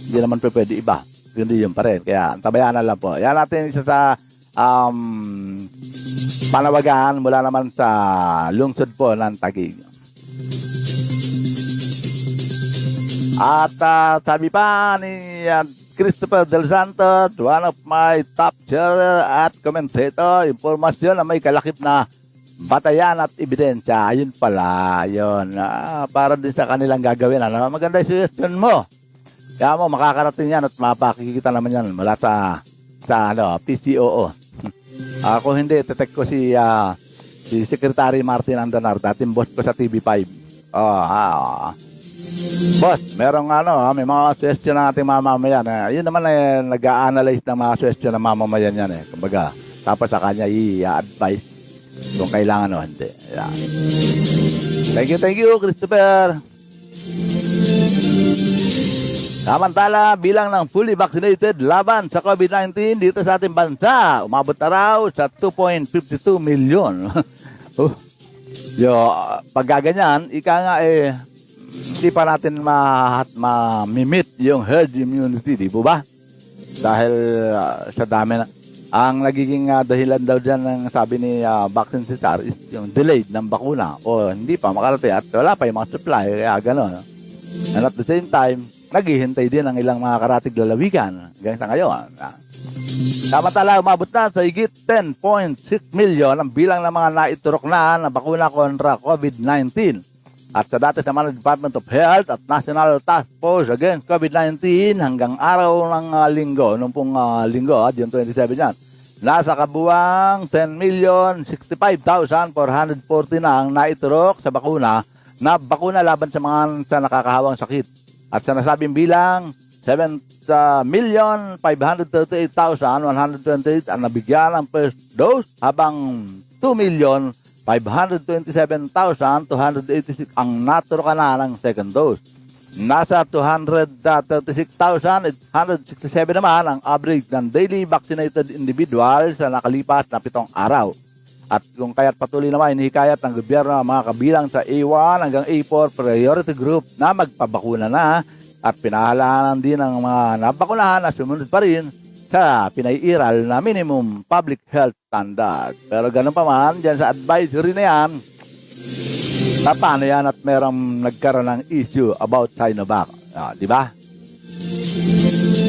hindi naman po pwede iba. Hindi yun pa rin. Kaya tabayanan lang po. Yan natin isa sa panawagan mula naman sa lungsod po ng Taguig. At sabi pa ni Christopher Del Santos, one of my top sharer at commentator, impormasyon na may kalakip na batayan at ebidensya. Ayun pala, yun. Para din sa kanilang gagawin. Maganda yung suggestion mo. Kaya mo, makakarating yan at mapakikita naman yan mula sa PCOO. Ako hindi, tetek ko si Secretary Martin Andanar, dating boss ko sa TV5. Boss, merong may mga suggestion ng ating mamamayan. Yun naman nag-a-analyze ng mga suggestion ng mamamayan yan Kumbaga, tapos sa kanya i-advise kung kailangan o hindi. Yeah. Thank you, Christopher. Samantala, bilang ng fully vaccinated laban sa COVID-19 dito sa ating bansa, umabot na raw sa 2.52 million. Pag gaganyan, ika nga hindi pa natin ma-meet yung herd immunity, di po ba? Dahil sa dami na. Ang nagiging dahilan daw dyan ng sabi ni Vaccine Cesar is yung delayed ng bakuna o hindi pa makarating at wala pa yung mga supply, kaya gano'n. And at the same time, naghihintay din ang ilang mga karatig lalawigan hanggang sa ngayon. Samantala, umabot na sa higit 10.6 million ang bilang ng mga naiturok na bakuna kontra COVID-19. At sa datos naman ng Department of Health at National Task Force Against COVID-19 hanggang araw ng linggo, nung pong linggo, June 27 yan, nasa kabuwang 10,065,440 na ang naiturok sa bakuna na bakuna laban sa mga sa nakakahawang sakit. At sa nasabing bilang, 7,538,128 ang nabigyan ng first dose habang 2,527,286 ang naturokan na ng second dose. Nasa 236,867 naman ang average ng daily vaccinated individual sa nakalipas na 7 araw. At kung kaya't patuloy naman inihikayat ng gobyerno ang mga kabilang sa A1 hanggang A4 priority group na magpabakuna na at pinahalaan din ng mga nabakunahan na sumunod pa rin sa pinaiiral na minimum public health standard. Pero ganun pa man, dyan sa advisory na yan, na paano yan at merong nagkaroon ng issue about Sinovac. Di ba?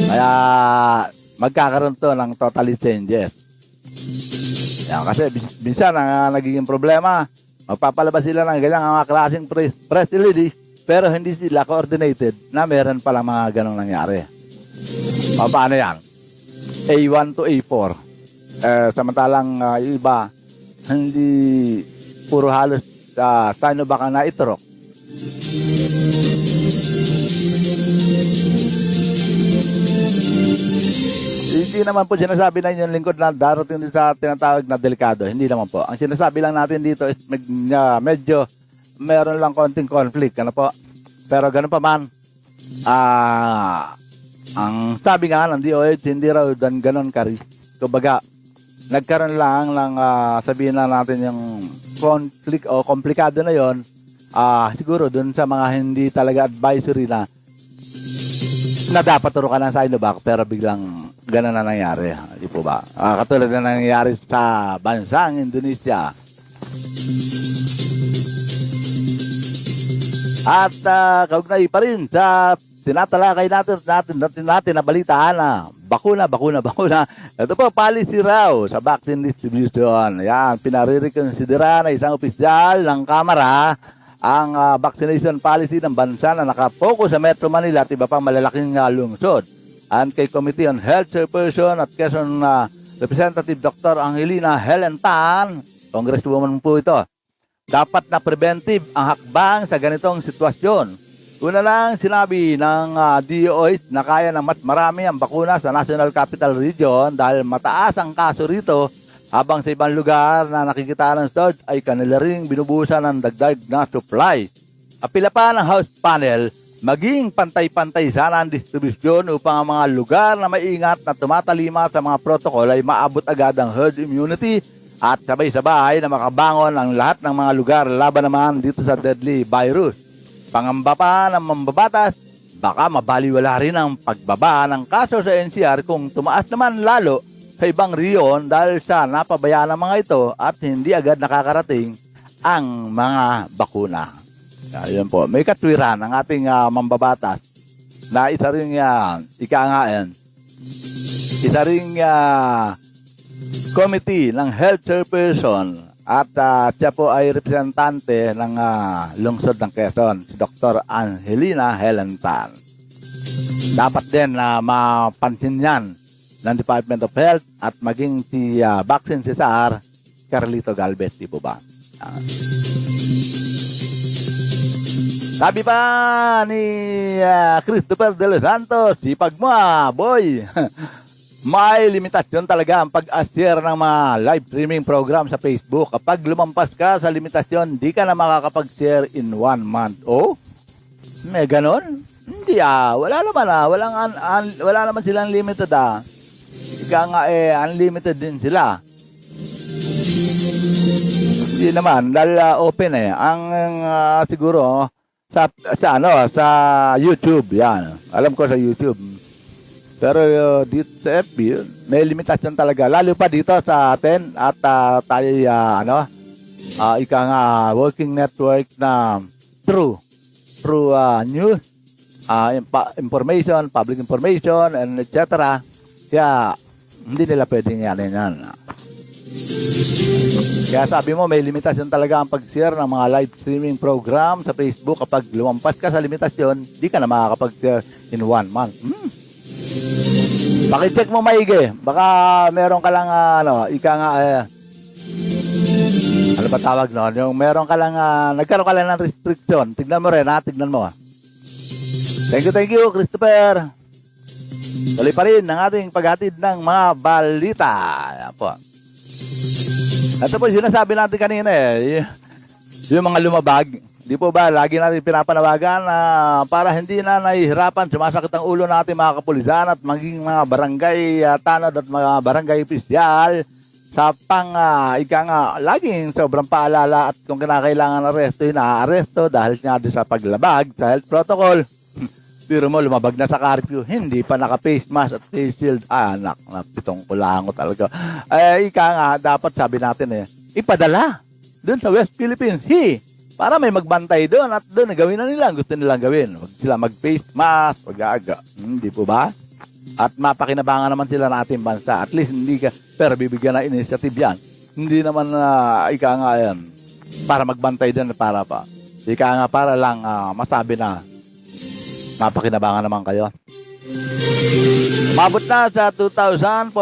Kaya magkakaroon to ng totally changes. Yan, kasi minsan ang nagiging problema, magpapalabas sila ng ganyang mga klaseng press release, pero hindi sila coordinated na meron palang mga ganong nangyari. Paano yan? A1 to A4. Samantalang iba, hindi puro halos Sinovac ang naiturok. Hindi naman po sinasabi na yung lingkod na darating din sa tinatawag na delikado. Hindi naman po. Ang sinasabi lang natin dito is medyo meron lang konting conflict. Ano po? Pero ganun pa man, ang sabi nga ng DOH, hindi raw dan ganun karis. Kumbaga, nagkaroon lang ng sabihin na natin yung conflict o komplikado na yon, siguro dun sa mga hindi talaga advisory na dapat turukan ng Sinovac pero biglang ganun na nangyari. Di po ba? Katulad na nangyari sa bansang Indonesia. At kaugnay pa rin sa tinatalakay natin na balitaan na bakuna. Ito po, policy raw sa vaccine distribution. Yan, pinaririkonsidera na isang opisyal ng Kamara ang vaccination policy ng bansa na nakapokus sa Metro Manila at iba pang malalaking lungsod. And kay Committee on Health Chairperson at Quezon Representative Dr. Angelina Helen Tan, Congresswoman po ito, dapat na preventive ang hakbang sa ganitong sitwasyon. Una lang sinabi ng DOH na kaya ng mas marami ang bakuna sa National Capital Region dahil mataas ang kaso rito, habang sa ibang lugar na nakikita ng surge ay kanila ring binubusan ng dagdag na supply. Apila pa ng House panel, maging pantay-pantay sana ang distribusyon upang ang mga lugar na maingat na tumatalima sa mga protocol ay maabot agad ang herd immunity at sabay-sabay na makabangon ang lahat ng mga lugar laban naman dito sa deadly virus. Pangamba pa ng mambabatas, baka mabaliwala rin ang pagbaba ng kaso sa NCR kung tumaas naman lalo sa ibang riyon dahil sa napabayaan ng mga ito at hindi agad nakakarating ang mga bakuna. Ayun po, may katwiran ang ating mambabatas na isa ring committee ng health chairperson at siya po ay representante ng lungsod ng Quezon, si Dr. Angelina Helen Tan. Dapat din na mapansin yan ng Department of Health at maging si Vaccine Cesar Carlito Galvez, di po ba? Sabi pa ni Christopher De Los Santos, sipag mo boy. May limitasyon talaga ang pag-share ng mga live streaming program sa Facebook. Kapag lumampas ka sa limitasyon, di ka na makakapag-share in 1 month. Oh? May ganon? Hindi wala naman wala naman silang limited Ika nga unlimited din sila. Hindi naman, dahil open ang siguro sa YouTube, yan. Alam ko sa YouTube. Pero dito sa FB, may limitasyon talaga. Lalo pa dito sa atin at tayo ika nga working network na through news, information, public information, and etc. Kaya hindi nila pwedeng yan. Kaya sabi mo, may limitasyon talaga ang pag-share ng mga live streaming program sa Facebook. Kapag lumampas ka sa limitasyon, di ka na makakapag-share in 1 month. Pakicheck mo maigi. Baka meron ka lang ano ba tawag noon? Yung meron ka lang nagkaroon ka lang ng restriction. Tignan mo rin, tignan mo. Thank you, Christopher. Tuloy pa rin ang ating paghatid ng mga balita. Ayan po. Ito po sinasabi natin kanina yung mga lumabag. Di po ba, lagi natin pinapanawagan na para hindi na nahihirapan, sumasakit ang ulo natin mga kapulisan at maging mga barangay tanod at mga barangay opisyal sa laging sobrang paalala at kung kinakailangan aresto, inaaresto dahil nga sa paglabag sa health protocol. Pero mo, lumabag na sa curfew, hindi pa naka-face mask at face shield. Anak, napitong kulango talaga. Dapat sabi natin ipadala dun sa West Philippines. Para may magbantay doon at doon gawin na nila ang gusto nilang gawin. Huwag sila mag-face mask, wag-aga. Hindi po ba? At mapakinabangan naman sila ng ating bansa. At least hindi ka, pero bibigyan na initiative yan. Hindi naman yan. Para magbantay din para pa. Para lang masabi na mapakinabangan naman kayo. Mabot na sa 2,442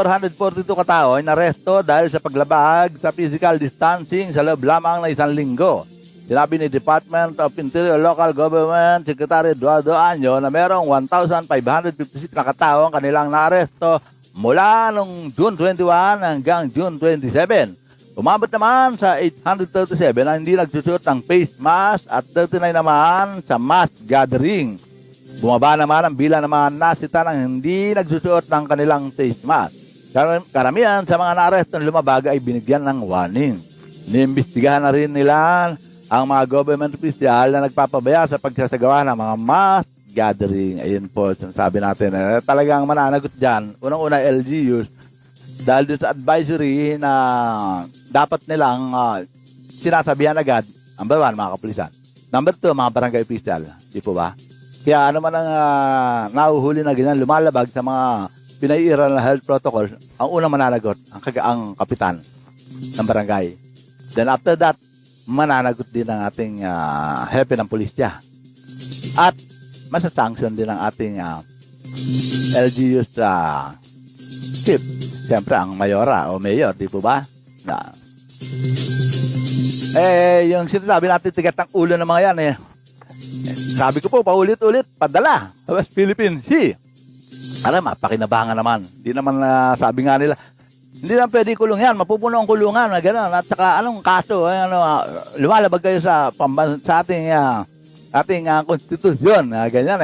katao ay naresto dahil sa paglabag sa physical distancing sa loob lamang na 1 linggo. Sinabi ni Department of Interior Local Government Secretary Eduardo Año na merong 1,556 na katao ang kanilang naaresto mula noong June 21 hanggang June 27. Umabot naman sa 837 na hindi nagsusuot ng face mask at 39 naman sa mass gathering. Bumaba naman ang bilang naman nasita ng hindi nagsusuot ng kanilang face mask. Karamihan sa mga naaresto ng lumabag ay binigyan ng warning. Niimbestigahan na rin nila ang mga government official na nagpapabaya sa pagsasagawa ng mga mass gathering. Ayun po, sinasabi natin. Talagang mananagot dyan. Unang-una, LGUs. Dahil doon sa advisory na dapat nilang sinasabihan agad, ang bawan, mga kapulisan. Number 2, mga barangay official. Di po ba? Kaya ano man ang nahuhuli na ganyan, lumalabag sa mga pinaiiral na health protocol, ang unang mananagot, ang kapitan ng barangay. Then after that, mananagot din ang ating hepe ng pulisya. At masasanction din ang ating LGU sa chief. Siyempre, ang mayora o mayor, di po ba? Yung sinasabi natin, tigat ng ulo ng mga yan sabi ko po, paulit-ulit, padala sa West Philippine Sea. Para mapakinabangan naman. Hindi naman sabi nga nila, hindi naman pwede kulong yan, mapupuno ang kulungan, gano'n. At saka anong kaso, lumalabag kayo sa ating konstitusyon, ganyan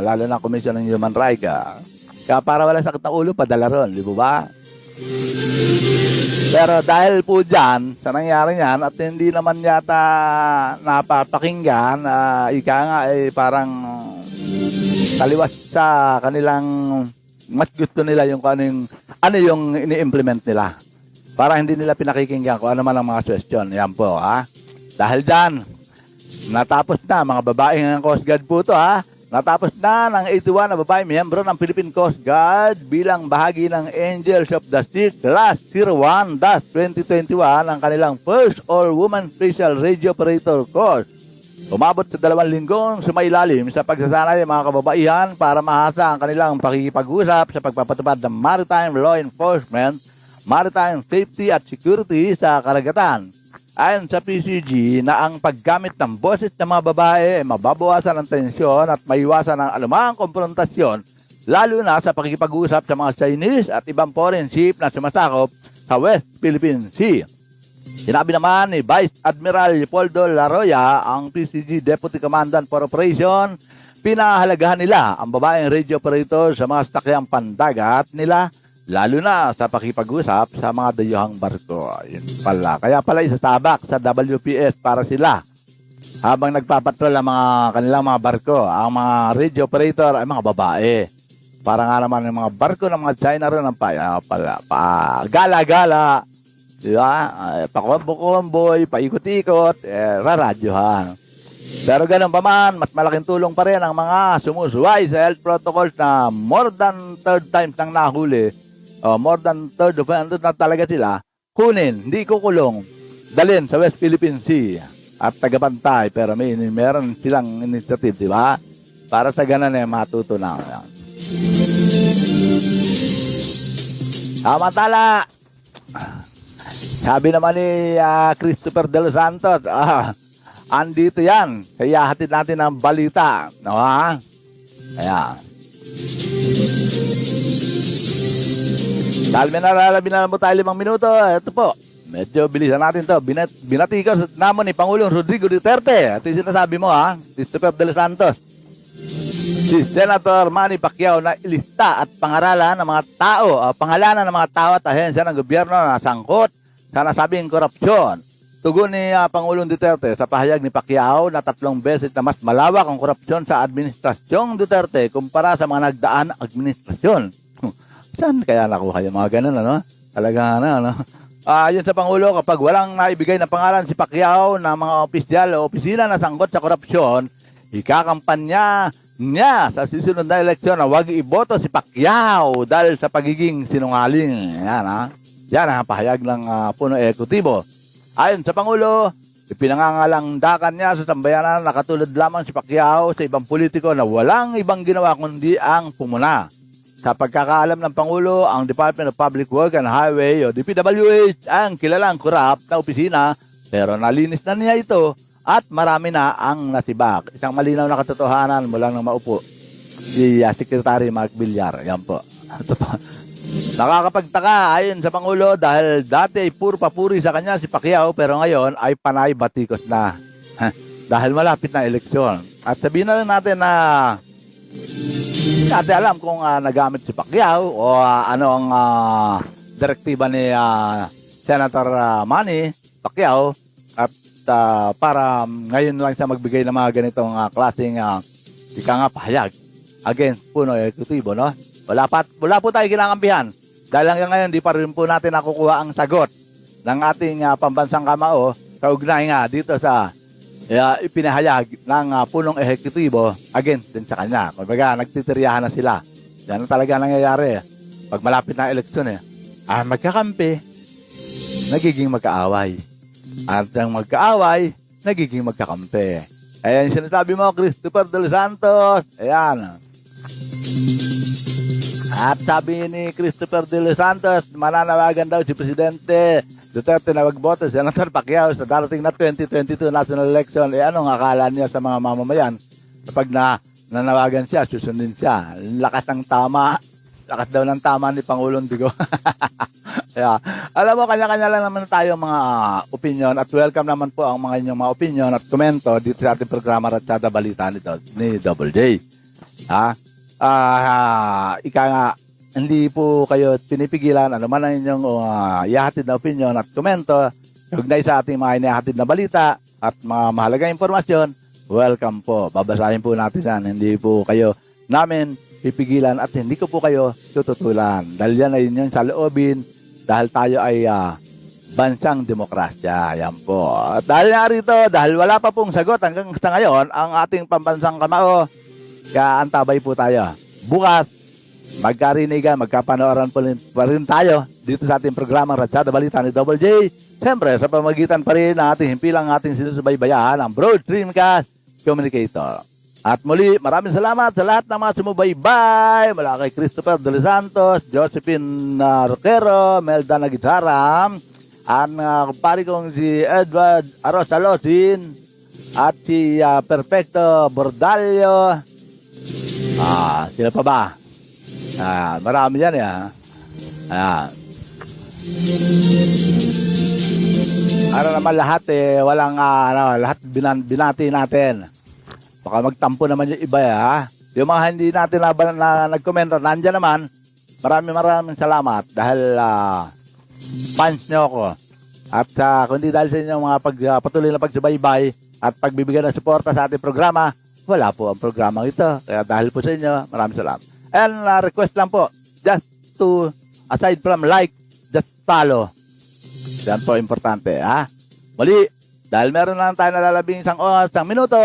lalo na Commission ng Human Rights. Kaya para wala sakit ng ulo, padala ron, di ba? Pero dahil po dyan, sa nangyari yan, at hindi naman yata napapakinggan, ika nga parang taliwas sa kanilang, mas gusto nila yung ano yung ini-implement nila. Para hindi nila pinakikinggan kung ano man ang mga suggestion. Yan po, Dahil dyan, natapos na, mga babaeng Coast Guard po ito, Natapos na ng 81 na babae miyembro ng Philippine Coast Guard bilang bahagi ng Angels of the Sea Class 01-2021 ang kanilang first all-woman special radio operator course. Umabot sa 2 linggong sumailalim sa pagsasanay ng mga kababaihan para mahasa ang kanilang pakikipag-usap sa pagpapatupad ng maritime law enforcement, maritime safety at security sa karagatan. Ayon sa PCG na ang paggamit ng boses ng mga babae ay mababawasan ang tensyon at maiwasan ang anumang konfrontasyon, lalo na sa pakikipag-usap sa mga Chinese at ibang foreign ship na sumasakop sa West Philippine Sea. Sinabi naman ni Vice Admiral Leopoldo Laroya, ang PCG Deputy Commandant for Operation, pinahalagahan nila ang babaeng radio operator sa mga sasakyang pandagat nila, lalo na sa pakipag-usap sa mga dayuhang barko. Yun pala. Kaya pala isasabak sa WPS para sila. Habang nagpapatrol ang mga kanilang mga barko, ang mga radio operator ay mga babae. Para nga naman yung mga barko ng mga China rin ang gala-gala, diba? Pakumboy, paikot-ikot, raradyohan. Pero ganun pa man, mas malaking tulong pa rin ang mga sumusuway sa health protocols na more than 3 times nang nahuli. More than 3 offenders na talaga sila, kunin, hindi kukulong, dalhin sa West Philippine Sea at tagabantay, pero meron silang initiative, di ba? Para sa ganun matutunan. Tala. Sabi naman ni Christopher De Los Santos, andito yan, kaya hatid natin ang balita, no ha? Ayan. Dahil minaralabi na lang po tayo 5 minuto, ito po, medyo bilisan natin to. Binatikos naman ni Pangulong Rodrigo Duterte. At yung sinasabi mo Christopher De Los Santos, si Senator Manny Pacquiao na ilista at pangaralan ng mga tao, pangalanan ng mga tao at ahensya ng gobyerno na sangkot sa nasabing korupsyon. Tugon ni Pangulong Duterte sa pahayag ni Pacquiao na 3 beses na mas malawak ang korupsyon sa administrasyong Duterte kumpara sa mga nagdaan administrasyon. Saan kaya nakuha yung mga ganun, Talaga, yun sa Pangulo, kapag walang naibigay na pangalan si Pacquiao na mga opisyal o opisina na sangkot sa korupsyon, ikakampanya niya sa susunod na eleksyon na huwag iboto si Pacquiao dahil sa pagiging sinungaling. Yan ang pahayag ng puno ekutibo. Ayon sa Pangulo, ipinangangalandakan niya sa sambayanan na katulad lamang si Pacquiao sa ibang politiko na walang ibang ginawa kundi ang pumuna. Sa pagkakaalam ng Pangulo, ang Department of Public Works and Highway o DPWH ang kilalang korap na opisina, pero nalinis na niya ito at marami na ang nasibak. Isang malinaw na katotohanan mula nang maupo si Secretary Mark Villar. Yan po. Nakakapagtaka ayon sa Pangulo dahil dati ay puro papuri sa kanya si Pacquiao, pero ngayon ay panay batikos na dahil malapit na eleksyon. At sabihin na lang natin na hindi alam kung nagamit si Pacquiao o ano ang direktiba ni Senator Manny Pacquiao at para ngayon lang siya magbigay ng mga ganitong klaseng pahayag against puno ekutibo, no? Wala po tayo kinakampihan dahil hanggang ngayon di pa rin po natin nakukuha ang sagot ng ating pambansang kamao kaugnay nga dito sa ipinahayag ng punong ehekutibo against din sa kanya. Kumbaga, nagtitiryahan na sila. Yan ang talaga nangyayari. Pag malapit na eleksyon magkakampi, nagiging magkaaway. At ang magkaaway, nagiging magkakampi. Ayan yung sinasabi mo, Christopher De Los Santos. Ayan. At sabi ni Christopher De Los Santos, mananawagan daw si Presidente Duterte na magboto si Senator Pacquiao sa darating na 2022 national election. Anong akala niya sa mga mamamayan? Kapag nanawagan siya, susundin siya. Lakas ng tama. Lakas daw ng tama ni Pangulong Digo. Yeah. Alam mo, kanya-kanya lang naman tayo mga opinion at welcome naman po ang mga inyong mga opinion at komento dito sa ating programa Ratsada Balita ni Double J. Ika nga, hindi po kayo pinipigilan ano man ang inyong ihahatid na opinion at komento ugnay sa ating mga inihahatid na balita at mga mahalagang impormasyon. Welcome po. Babasahin po natin yan. Hindi po kayo namin pipigilan at hindi ko po kayo tututulan. Dahil yan ay yun sa loobin dahil tayo ay bansang demokrasya. Yan po. At dahil nga rito, dahil wala pa pong sagot hanggang sa ngayon, ang ating pambansang kamao, kaya antabay po tayo. Bukas, magkarinigan, magkapanooran pa rin tayo dito sa ating programang Ratsada Balita ni Double J. Siyempre, sa pamagitan pa rin ng ating himpilang ating sinusubaybayan, ang Broad Streamcast Communicator. At muli, maraming salamat sa lahat ng mga sumubaybay mula kay Christopher De Los Santos, Josephine Roquero, Melda Nagitara, ang kumpari kong si Edward Arosalosin, at si Perfecto Bordalio. Sila pa ba? Marami yan Ano naman lahat walang lahat binati natin. Baka magtampo naman yung iba Yung mga hindi natin na nag-comment, nandiyan naman. Maraming salamat dahil fans nyo ako. At kundi dahil sa inyong mga patuloy na pagsubaybay at pagbibigyan ng suporta sa ating programa, wala po ang programang ito. Kaya dahil po sa inyo, maraming salamat. And request lang po, just to, aside from like, just follow. Yan po importante, Muli, dahil meron lang tayo nalalabing isang oras, isang minuto,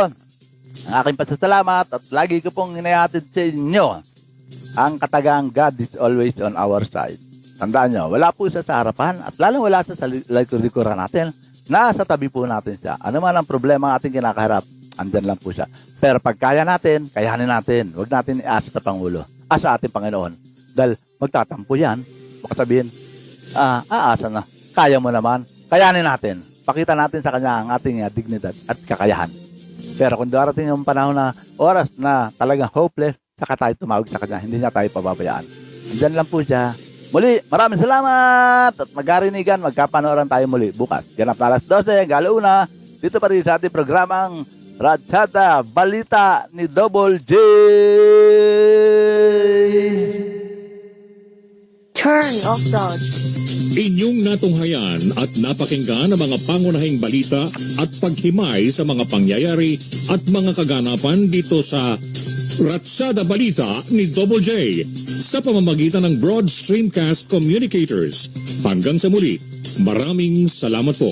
ang aking pasasalamat at lagi ko pong hinahatid sa inyo ang katagang God is always on our side. Tandaan nyo, wala po siya sa harapan at lalong wala siya sa likuran natin. Nasa tabi po natin siya. Ano man ang problema ang ating kinakaharap, andyan lang po siya. Pero pag kaya natin, kayanin natin. Huwag natin iasa sa Pangulo. Asa ating Panginoon. Dahil magtatampo yan. Baka sabihin, aasa na. Kaya mo naman. Kayanin natin. Pakita natin sa kanya ang ating dignidad at kakayahan. Pero kung darating yung panahon na oras na talagang hopeless, saka tayo tumawag sa kanya. Hindi niya tayo pababayaan. Andyan lang po siya. Muli, maraming salamat at magkarinigan, magkapanooran tayo muli bukas. Ganap na alas 12, galauna, dito pa rin sa ating programang Ratsada Balita ni Double J. Turn off dodge. Inyong natunghayan at napakinggan ang mga pangunahing balita at paghimay sa mga pangyayari at mga kaganapan dito sa Ratsada Balita ni Double J sa pamamagitan ng Broad Streamcast Communicators. Hanggang sa muli, maraming salamat po.